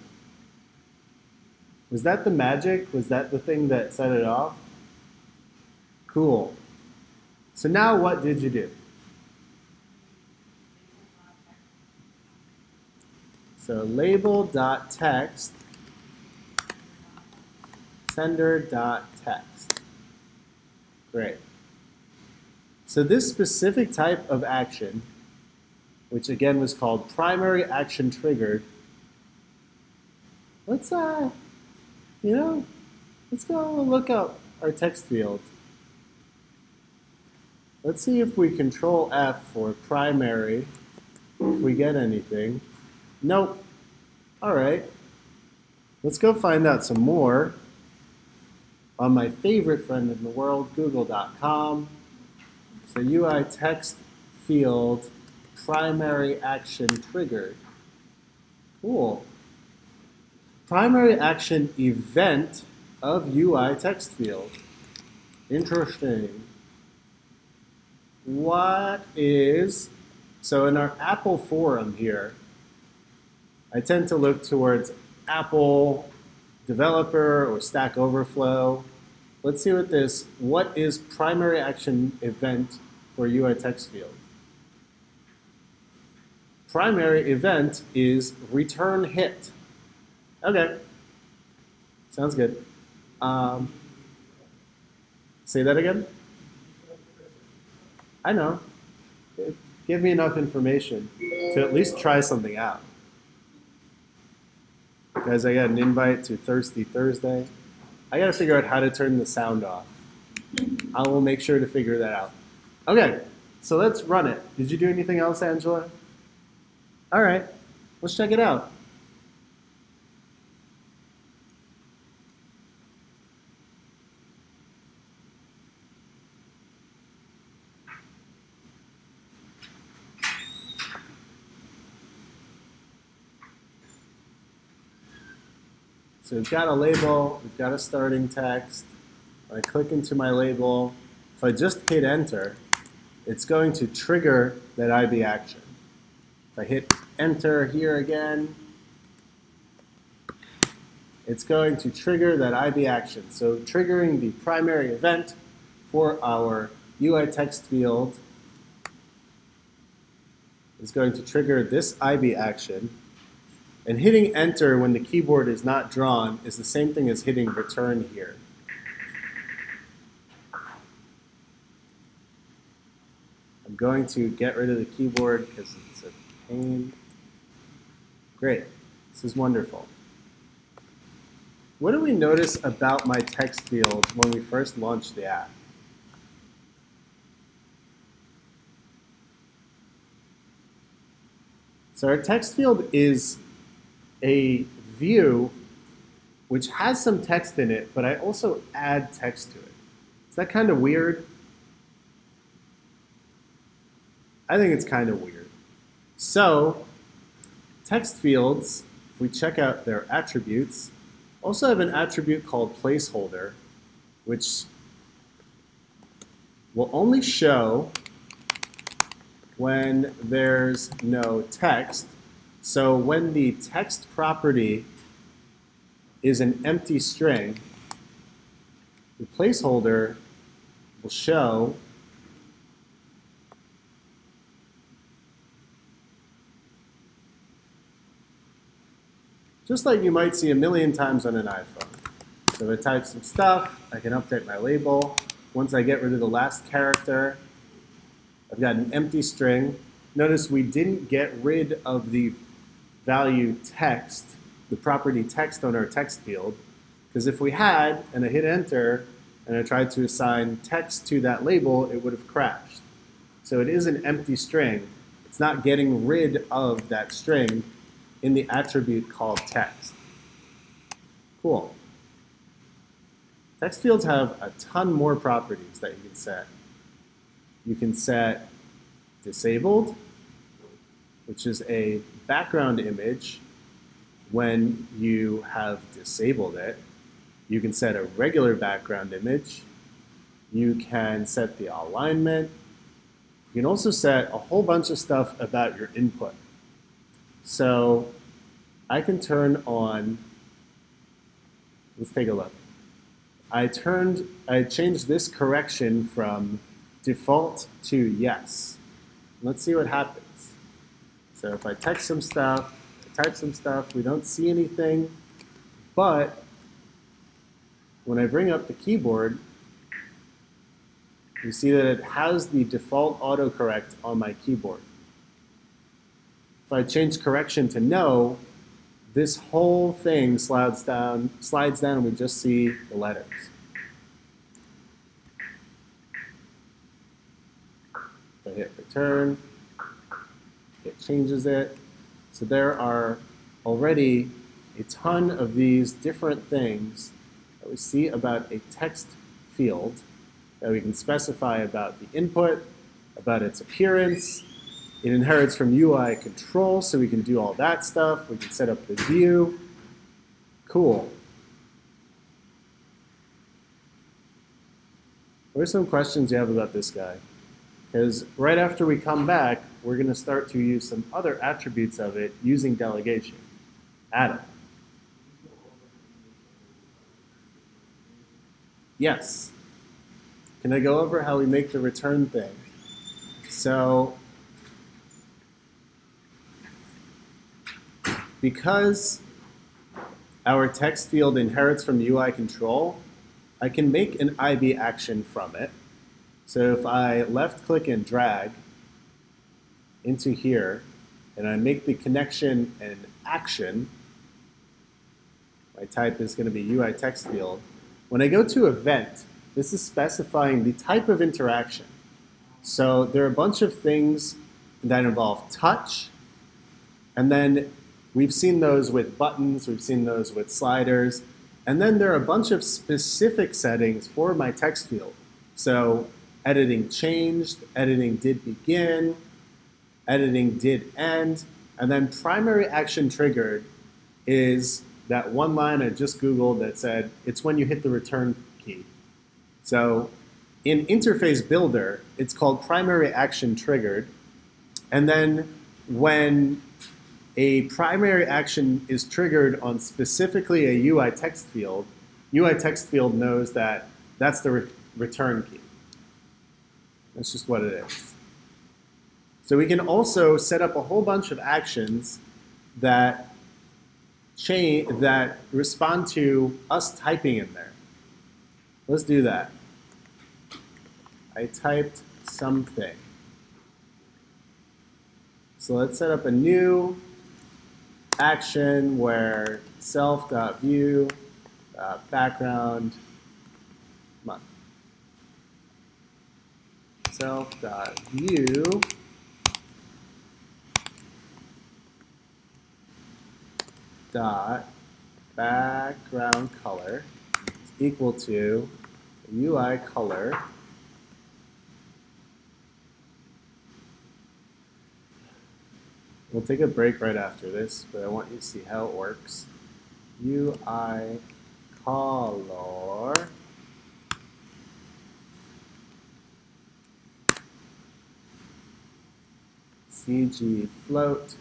Was that the magic? Was that the thing that set it off? Cool. So now what did you do? So label.text, sender.text. Great. So this specific type of action, which again was called primary action triggered, let's go look up our text field. Let's see if we control F for primary, if we get anything. Nope. All right. Let's go find out some more on my favorite friend in the world, google.com. So UI text field primary action triggered. Cool. Primary action event of UI text field. Interesting. What is, so in our Apple forum here, I tend to look towards Apple Developer or Stack Overflow. Let's see what is primary action event for UI text field. Primary event is return hit. Okay, sounds good. Say that again. I know. give me enough information to at least try something out. Guys, I got an invite to Thirsty Thursday. I got to figure out how to turn the sound off. I will make sure to figure that out. Okay, so let's run it. Did you do anything else, Angela? All right, let's check it out. So we've got a label, we've got a starting text. When I click into my label, if I just hit enter, it's going to trigger that IB action. If I hit enter here again, it's going to trigger that IB action. So triggering the primary event for our UI text field is going to trigger this IB action. And hitting enter when the keyboard is not drawn is the same thing as hitting return here. I'm going to get rid of the keyboard because it's a pain. Great. This is wonderful. What do we notice about my text field when we first launched the app? So our text field is a view which has some text in it, but I also add text to it. Is that kind of weird? I think it's kind of weird. So text fields, if we check out their attributes, also have an attribute called placeholder, which will only show when there's no text. So when the text property is an empty string, the placeholder will show just like you might see a million times on an iPhone. So if I type some stuff, I can update my label. Once I get rid of the last character, I've got an empty string. Notice we didn't get rid of the value text, the property text on our text field, because if we had, and I hit enter, and I tried to assign text to that label, it would have crashed. So it is an empty string. It's not getting rid of that string in the attribute called text. Cool. Text fields have a ton more properties that you can set. You can set disabled, which is a background image when you have disabled it. You can set a regular background image. You can set the alignment. You can also set a whole bunch of stuff about your input. So I can turn on, let's take a look. I changed this correction from default to yes. Let's see what happens. So if I text some stuff, I type some stuff, we don't see anything, but when I bring up the keyboard, you see that it has the default autocorrect on my keyboard. If I change correction to no, this whole thing slides down, and we just see the letters. If I hit return, it changes it. So there are already a ton of these different things that we see about a text field that we can specify about the input, about its appearance. It inherits from UI control, so we can do all that stuff. We can set up the view. Cool. What are some questions you have about this guy? Because right after we come back, we're going to start to use some other attributes of it using delegation. Adam. Yes. Can I go over how we make the return thing? So because our text field inherits from UI control, I can make an IB action from it. So if I left click and drag, into here, and I make the connection an action, my type is going to be UI text field. When I go to event, this is specifying the type of interaction. So there are a bunch of things that involve touch, and then we've seen those with buttons, we've seen those with sliders, and then there are a bunch of specific settings for my text field. So editing changed, editing did begin, editing did end, and then primary action triggered is that one line I just Googled that said, it's when you hit the return key. So in Interface Builder, it's called primary action triggered. And then when a primary action is triggered on specifically a UI text field knows that that's the return key. That's just what it is. So we can also set up a whole bunch of actions that respond to us typing in there. Let's do that. I typed something. So let's set up a new action where self.view.background month. Self.view dot background color is equal to UI color We'll take a break right after this, but I want you to see how it works. UI color CG float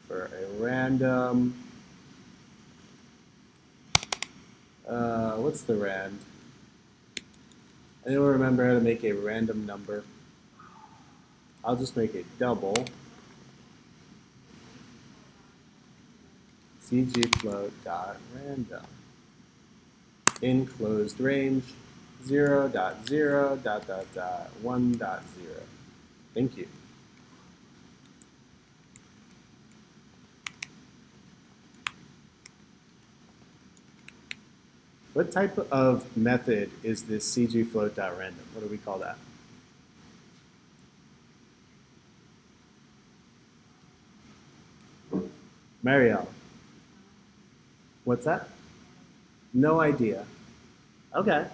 for a random, what's the rand? Anyone remember how to make a random number? I'll just make it double. CG float dot random in closed range 0.0.1.0. Thank you. What type of method is this CG float dot random? What do we call that? Marielle. What's that? No idea. Okay.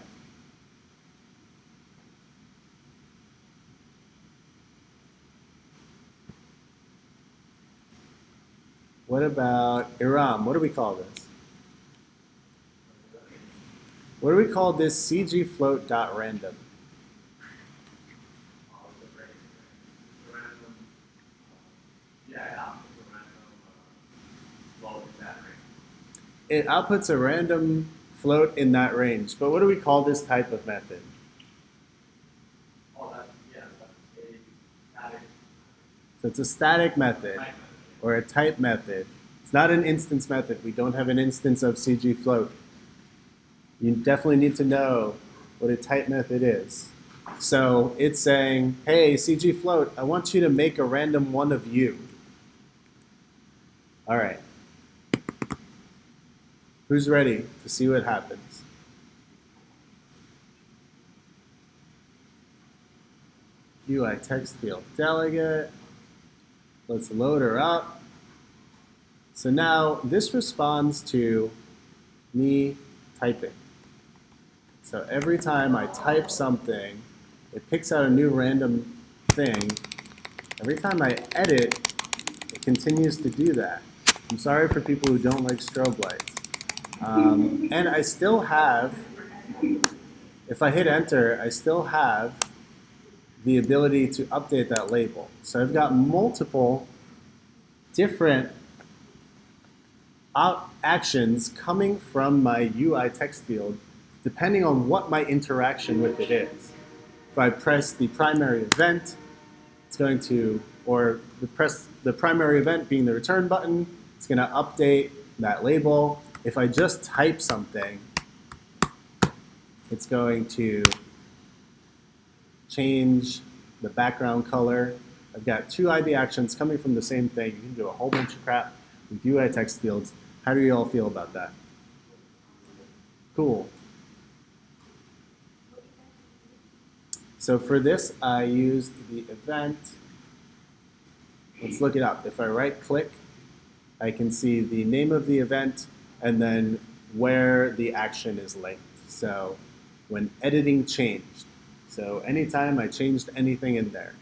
What about Iram? What do we call this? What do we call this CG float dot random? It outputs a random float in that range. But what do we call this type of method? Oh, that's a static. So it's a static method or a type method. It's not an instance method. We don't have an instance of CG float. You definitely need to know what a type method is. So it's saying, hey, CG float, I want you to make a random one of you. All right. Who's ready to see what happens? UI text field delegate. Let's load her up. So now this responds to me typing. So every time I type something, it picks out a new random thing. Every time I edit, it continues to do that. I'm sorry for people who don't like strobe lights. And I still have, if I hit enter, I still have the ability to update that label. So I've got multiple different actions coming from my UI text field depending on what my interaction with it is. If I press the primary event, it's going to, or press the primary event being the return button, it's going to update that label. If I just type something, it's going to change the background color. I've got two IB actions coming from the same thing. You can do a whole bunch of crap with UI text fields. How do you all feel about that? Cool. So for this, I used the event. Let's look it up. If I right-click, I can see the name of the event and then where the action is linked. So when editing changed. So anytime I changed anything in there.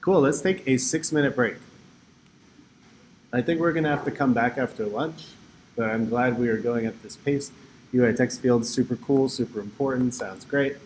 Cool, let's take a 6-minute break. I think we're gonna have to come back after lunch, but I'm glad we are going at this pace. UI text fields, super cool, super important, sounds great.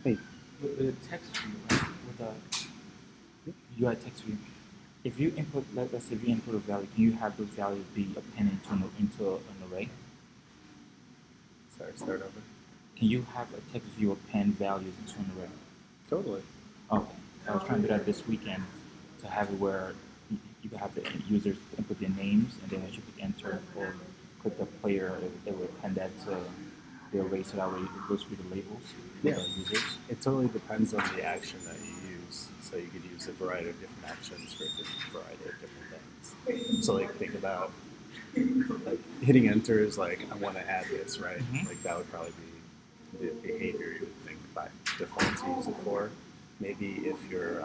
Hey. With the text view, right? With the UI text view, if you input, let's say if you input a value, can you have those values be appended into an array? Sorry, start over. Can you have a text view append values into an array? Totally. Okay. I was trying to do that this weekend to have it where you could have the users input their names and then once you click enter or put the player, it would append that to the array so that way it goes through the labels for Yeah. the users. It totally depends on the action that you use. So you could use a variety of different actions for a different variety of different things. So like think about like hitting enter is like I want to add this, right? Mhm. Like that would probably be the behavior you would think by default to use it for. Maybe if you're,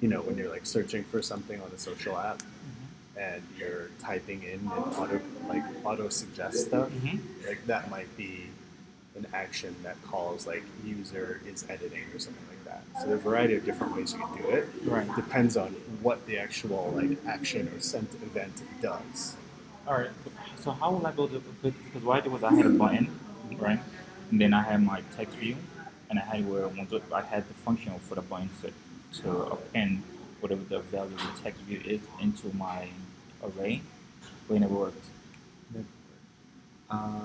you know, when you're like searching for something on a social app and you're typing in and auto suggest stuff, like that might be an action that calls like user is editing or something like that. So there are a variety of different ways you can do it. Right. Depends on what the actual like action or sent event does. All right. So how will I build it? Because what I did was I had a button, right? And then I had my text view, and I had where I had the function for the button to append whatever the value of the text view is into my array, but it never worked.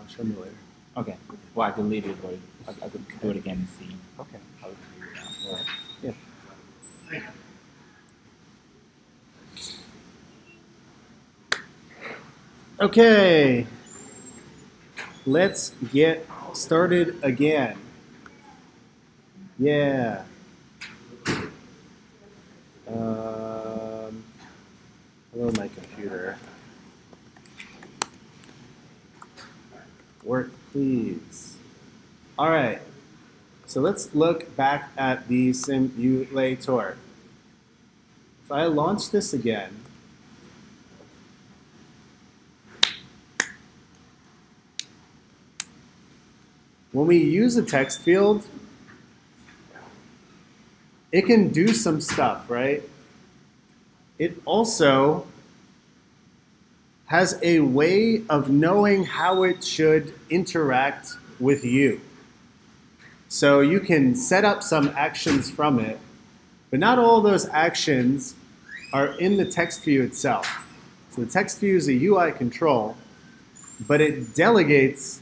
Show me later. Okay. Well, I deleted it, but I could do it again and see. Okay. How it can do it now. All right. Yeah. Okay. Let's get started again. Yeah. Hello, my computer. Work, please. All right. So let's look back at the simulator. If I launch this again, when we use a text field, it can do some stuff, right? It also has a way of knowing how it should interact with you. So you can set up some actions from it, but not all those actions are in the text view itself. So the text view is a UI control, but it delegates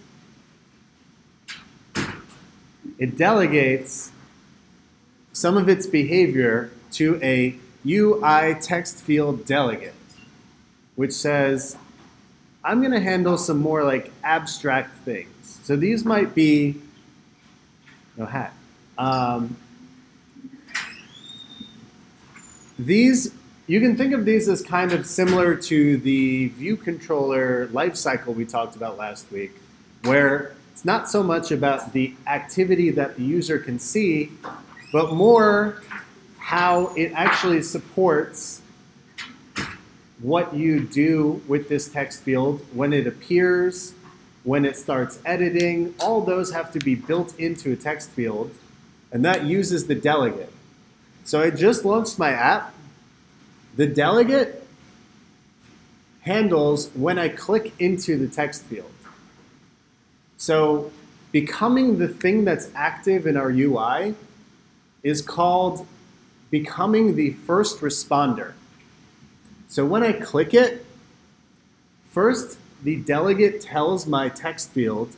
some of its behavior to a UI text field delegate, which says, I'm going to handle some more like abstract things. So these might be, no hat. These, you can think of these as kind of similar to the view controller lifecycle we talked about last week, where it's not so much about the activity that the user can see, but more how it actually supports what you do with this text field when it appears, when it starts editing. All those have to be built into a text field, and that uses the delegate. So I just launched my app. The delegate handles when I click into the text field. So becoming the thing that's active in our UI is called becoming the first responder. So when I click it, first the delegate tells my text field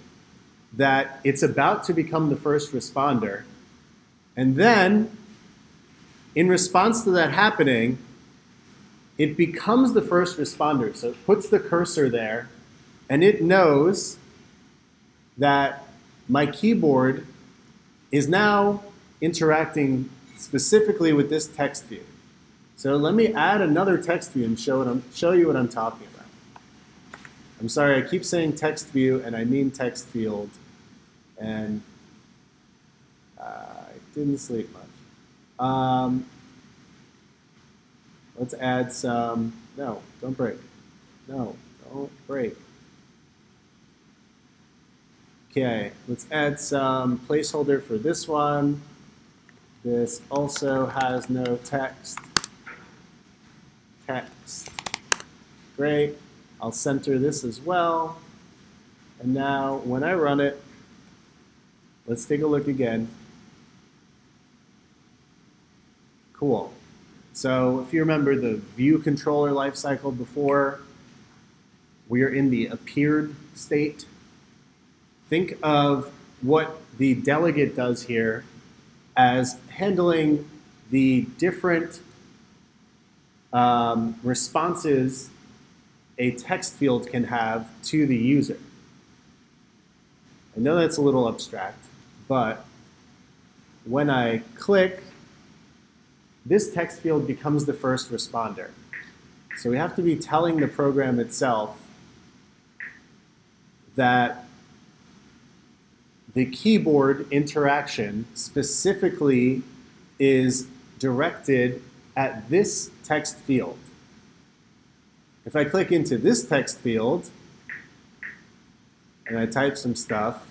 that it's about to become the first responder. And then, in response to that happening, it becomes the first responder. So it puts the cursor there, and it knows that my keyboard is now interacting specifically with this text view. So let me add another text view and show you what I'm talking about. I'm sorry, I keep saying text view, and I mean text field, and I didn't sleep much. Let's add some, no, don't break. No, don't break. Okay, let's add some placeholder for this one. This also has no text. Great. I'll center this as well. And now when I run it, let's take a look again. Cool. So if you remember the view controller lifecycle before, we are in the appeared state. Think of what the delegate does here as handling the different responses a text field can have to the user. I know that's a little abstract, but when I click, this text field becomes the first responder. So we have to be telling the program itself that the keyboard interaction specifically is directed at this text field. If I click into this text field and I type some stuff,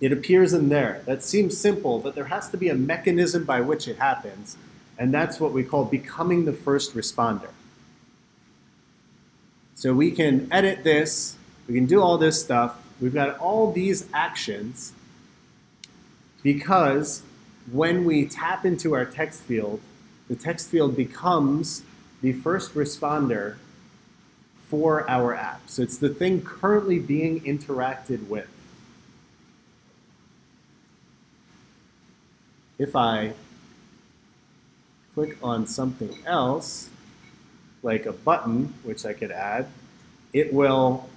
it appears in there. That seems simple, but there has to be a mechanism by which it happens, and that's what we call becoming the first responder. So we can edit this, we can do all this stuff. We've got all these actions because when we tap into our text field, the text field becomes the first responder for our app. So it's the thing currently being interacted with. If I click on something else, like a button, which I could add, it will,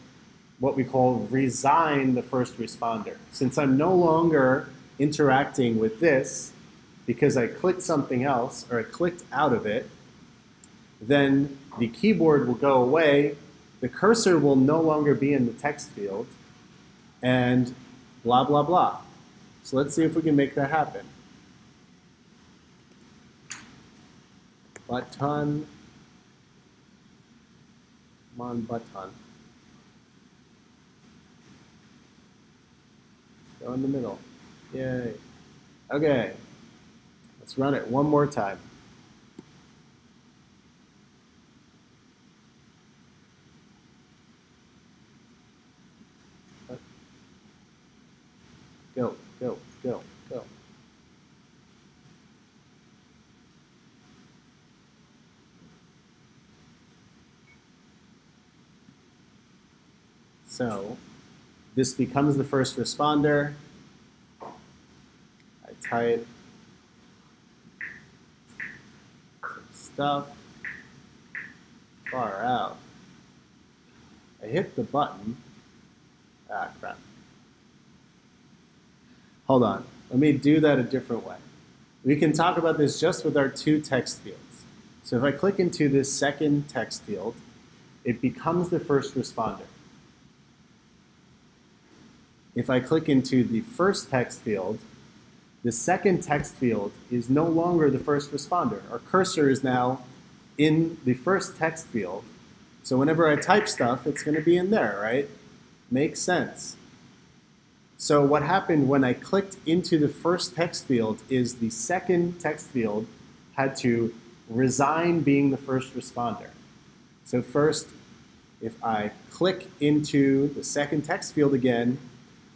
what we call, resign the first responder. Since I'm no longer interacting with this, because I clicked something else, or I clicked out of it, then the keyboard will go away, the cursor will no longer be in the text field, and blah, blah, blah. So let's see if we can make that happen. Button. Come on, button. Go in the middle. Yay. Okay. Let's run it one more time. Go, go, go, go. So this becomes the first responder. I type some stuff far out. I hit the button. Ah, crap. Hold on. Let me do that a different way. We can talk about this just with our two text fields. So if I click into this second text field, it becomes the first responder. If I click into the first text field, the second text field is no longer the first responder. Our cursor is now in the first text field. So whenever I type stuff, it's going to be in there, right? Makes sense. So what happened when I clicked into the first text field is the second text field had to resign being the first responder. So first, if I click into the second text field again,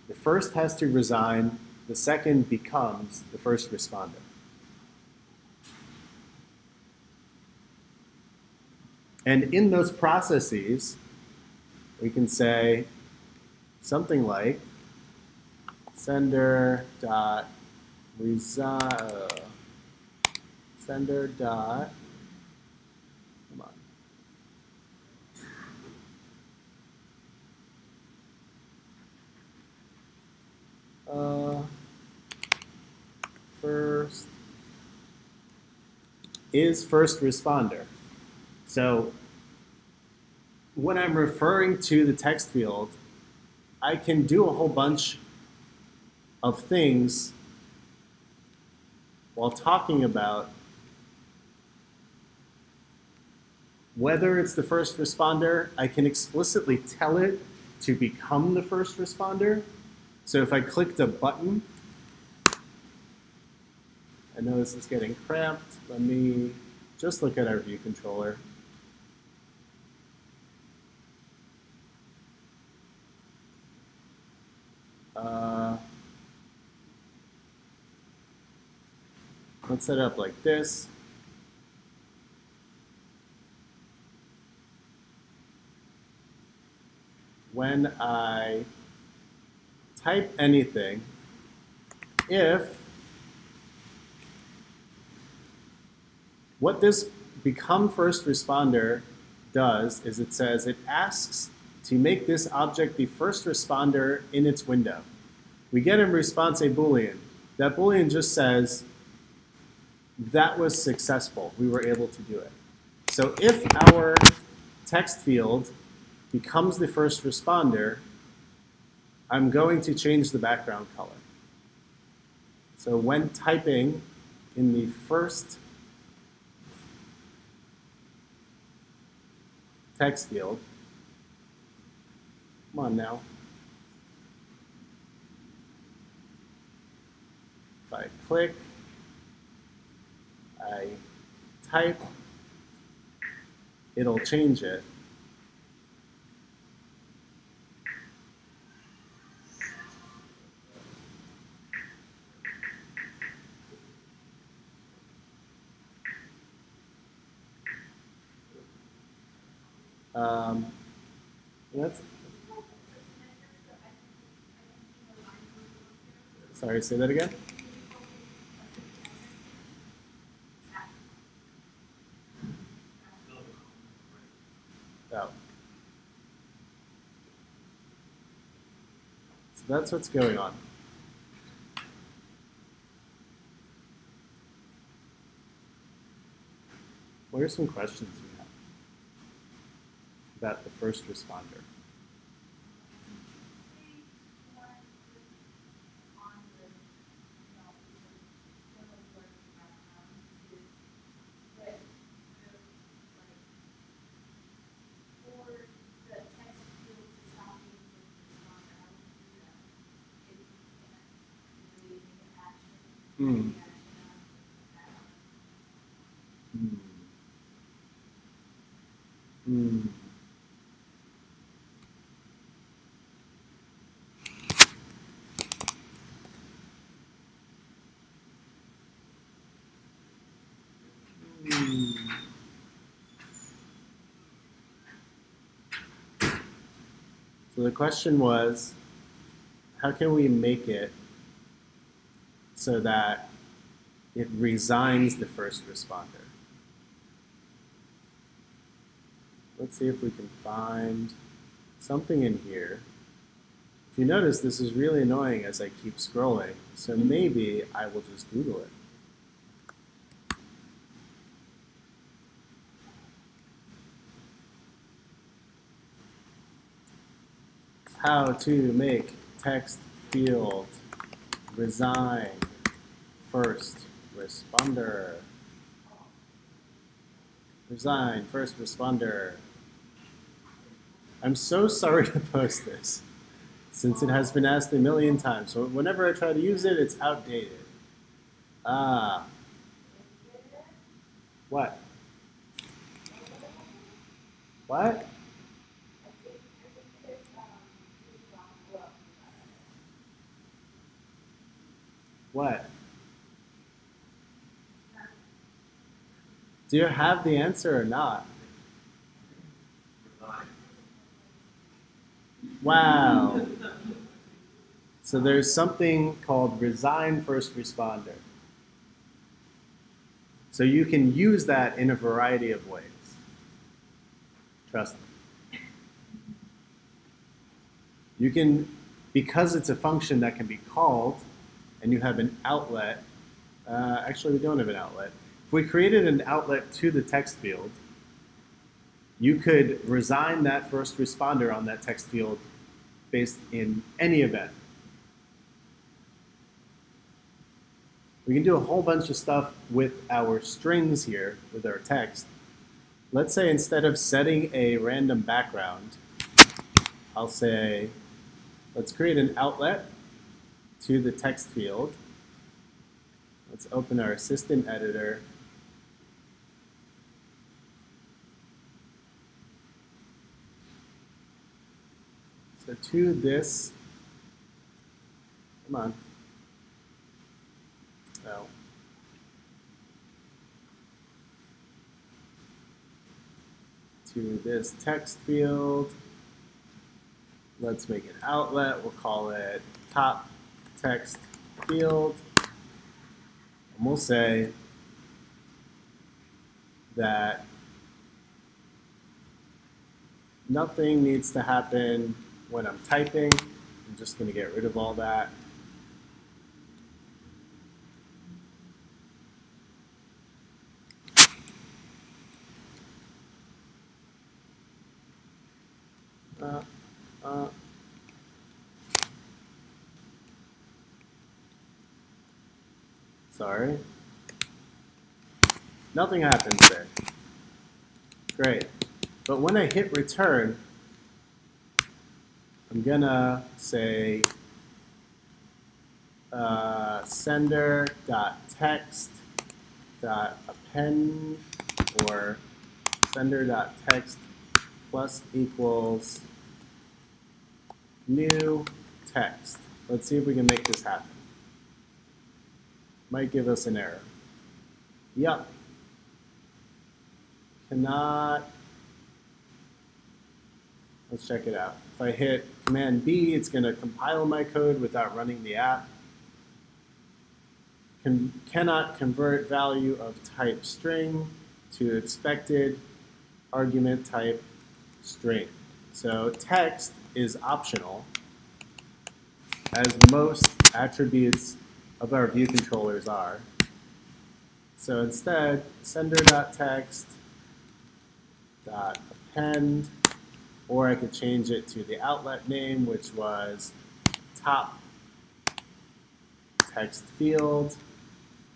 the first has to resign, the second becomes the first responder. And in those processes, we can say something like sender dot sender dot, come on. First is first responder. So when I'm referring to the text field, I can do a whole bunch of things while talking about whether it's the first responder. I can explicitly tell it to become the first responder. So if I clicked a button, I know this is getting cramped. Let me just look at our view controller. Let's set it up like this. When I type anything, if what this become first responder does is it says it asks to make this object the first responder in its window. We get in response a Boolean. That Boolean just says that was successful. We were able to do it. So if our text field becomes the first responder, I'm going to change the background color. So when typing in the first text field, come on now. If I click, I type, it'll change it. That's, sorry, say that again? Oh. So that's what's going on. What are some questions we have about the first responder? Mm. Mm. Mm. Mm. So the question was, how can we make it so that it resigns the first responder? Let's see if we can find something in here. If you notice, this is really annoying as I keep scrolling, so maybe I will just Google it. How to make text field resign first responder. Resign first responder. I'm so sorry to post this, since it has been asked a million times. So whenever I try to use it, it's outdated. Ah. What? What? What? Do you have the answer or not? Wow. So there's something called resign first responder. So you can use that in a variety of ways. Trust me. You can, because it's a function that can be called, and you have an outlet. Actually, we don't have an outlet. If we created an outlet to the text field, you could resign that first responder on that text field based in any event. We can do a whole bunch of stuff with our strings here, with our text. Let's say instead of setting a random background, I'll say, let's create an outlet to the text field. Let's open our assistant editor. So to this, come on. Oh. To this text field, let's make an outlet. We'll call it top text field. And we'll say that Nothing needs to happen when I'm typing. I'm just going to get rid of all that. Sorry. Nothing happens there. Great. But when I hit return, I'm going to say sender.text.append or sender.text plus equals new text. Let's see if we can make this happen. Might give us an error. Yup. Cannot. Let's check it out. If I hit Command B, it's going to compile my code without running the app. Cannot convert value of type string to expected argument type string. So text is optional, as most attributes of our view controllers are. So instead, sender.text.append, or I could change it to the outlet name, which was top text field.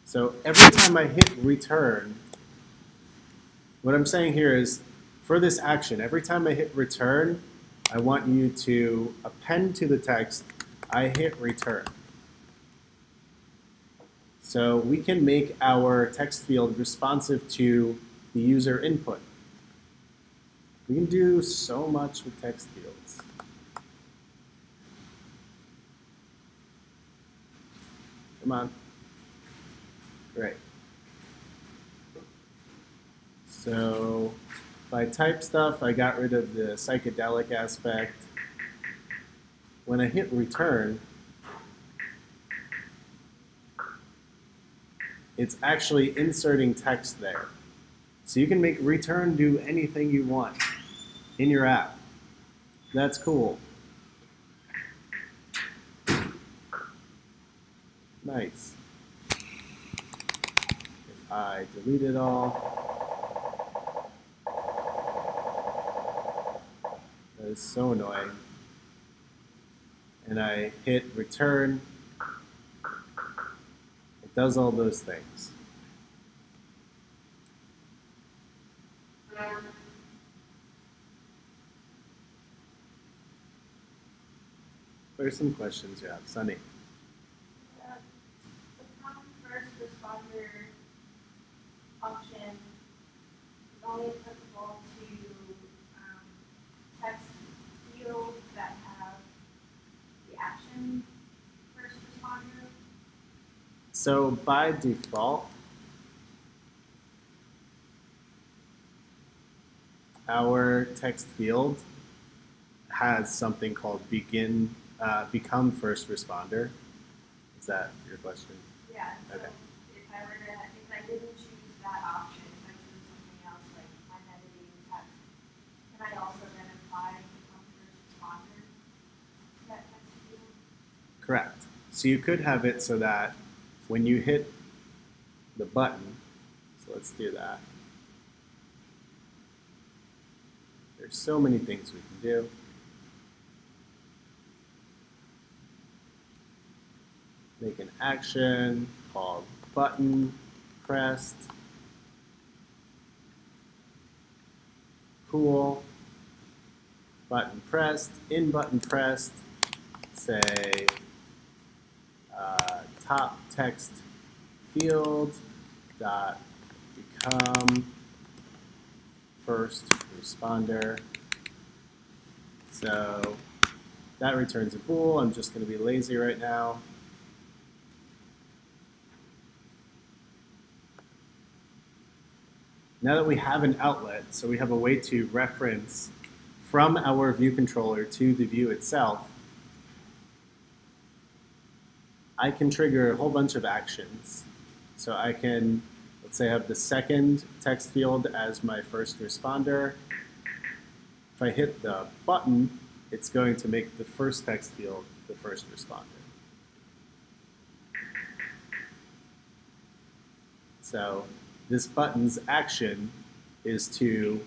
So every time I hit return, what I'm saying here is, for this action, every time I hit return, I want you to append to the text, I hit return. So we can make our text field responsive to the user input. We can do so much with text fields. Come on. Great. So if I type stuff, I got rid of the psychedelic aspect. When I hit return, it's actually inserting text there. So you can make return do anything you want in your app. That's cool. Nice. If I delete it all, that is so annoying. And I hit return, it does all those things. What are some questions you have? Sunny. The common first responder function is only applicable to text fields that have the action first responder. So by default, our text field has something called become first responder. Is that your question? Yeah. So Okay. if I didn't choose that option, if I choose something else like my editing text, can I also then apply become first responder to that text field? Correct. So you could have it so that when you hit the button, so let's do that. There's so many things we can do. Make an action called button pressed. Cool. Button pressed. In button pressed, say top text field dot become first responder. So that returns a bool. I'm just going to be lazy right now. Now that we have an outlet, so we have a way to reference from our view controller to the view itself, I can trigger a whole bunch of actions. So I can, let's say, have the second text field as my first responder. If I hit the button, it's going to make the first text field the first responder. So this button's action is to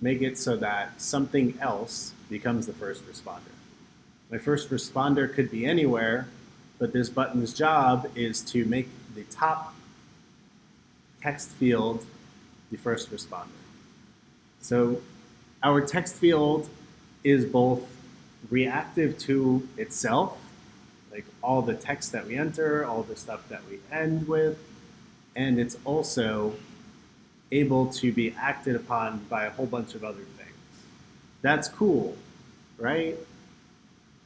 make it so that something else becomes the first responder. My first responder could be anywhere, but this button's job is to make the top text field the first responder. So our text field is both reactive to itself, like all the text that we enter, all the stuff that we end with, and it's also able to be acted upon by a whole bunch of other things. That's cool, right?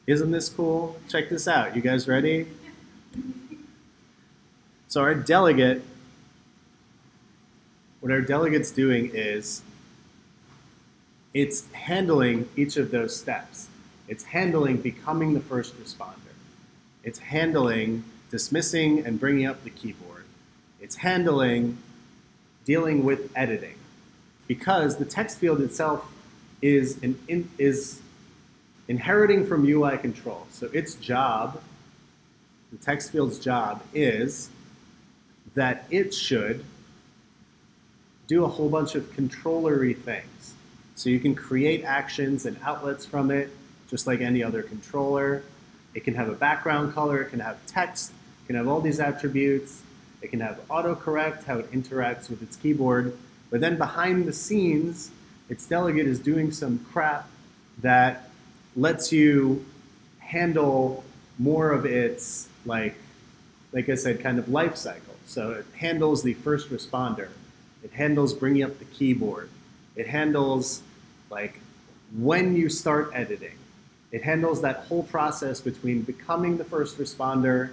Isn't this cool? Check this out. You guys ready? So our delegate, what our delegate's doing is it's handling each of those steps. It's handling becoming the first responder. It's handling dismissing and bringing up the keyboard. It's handling dealing with editing, because the text field itself is inheriting from UI control. So its job, the text field's job, is that it should do a whole bunch of controllery things. So you can create actions and outlets from it, just like any other controller. It can have a background color, it can have text, it can have all these attributes. It can have autocorrect, how it interacts with its keyboard. But then behind the scenes, its delegate is doing some crap that lets you handle more of its, like I said, kind of life cycle. So it handles the first responder. It handles bringing up the keyboard. It handles like when you start editing. It handles that whole process between becoming the first responder,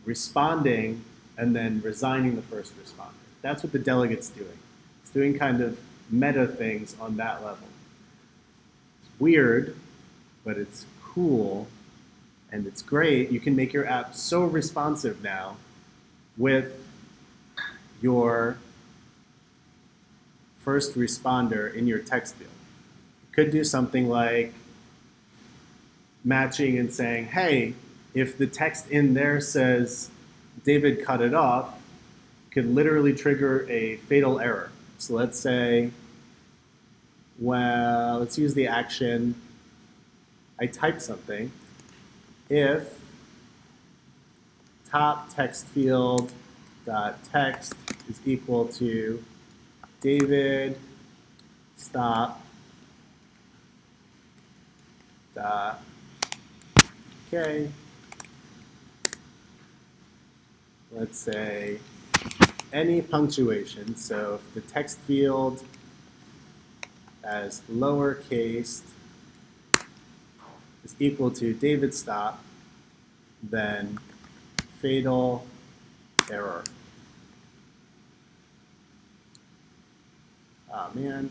responding, and then resigning the first responder. That's what the delegate's doing. It's doing kind of meta things on that level. It's weird, but it's cool, and it's great. You can make your app so responsive now with your first responder in your text field. You could do something like matching and saying, hey, if the text in there says David cut it off, could literally trigger a fatal error. So let's say, well, let's use the action, I typed something. If top text field dot text is equal to David stop dot okay. Let's say any punctuation. So if the text field as lowercase is equal to David stop, then fatal error. Oh man.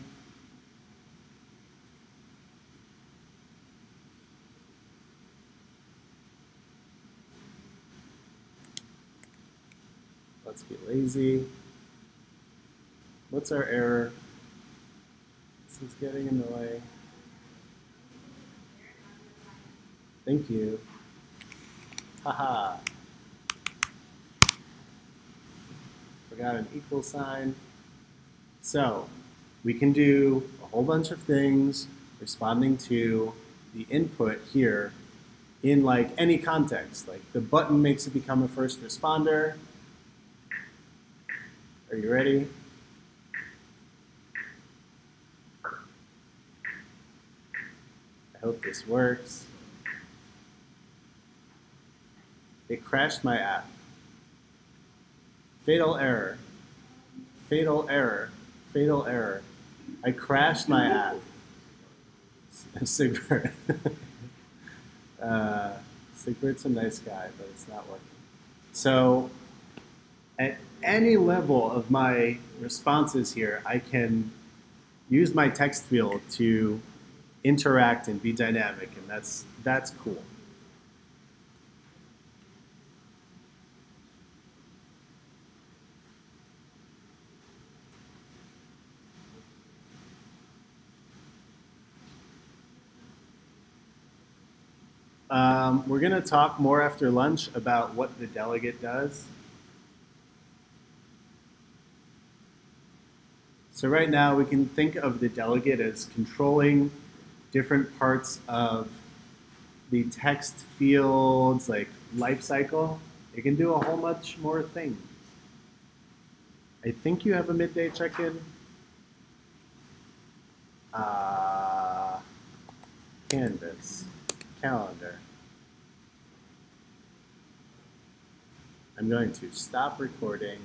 Let's be lazy. What's our error? This is getting in the way. Thank you. Haha. Forgot an equal sign. So we can do a whole bunch of things responding to the input here in like any context. Like the button makes it become a first responder. Are you ready? I hope this works. It crashed my app. Fatal error. Fatal error. Fatal error. I crashed my app. Sigbert. Sigbert's a nice guy, but it's not working. So at any level of my responses here, I can use my text field to interact and be dynamic, and that's cool. We're going to talk more after lunch about what the delegate does. So right now we can think of the delegate as controlling different parts of the text field's like life cycle. It can do a whole bunch more things. I think you have a midday check-in. Canvas, calendar. I'm going to stop recording.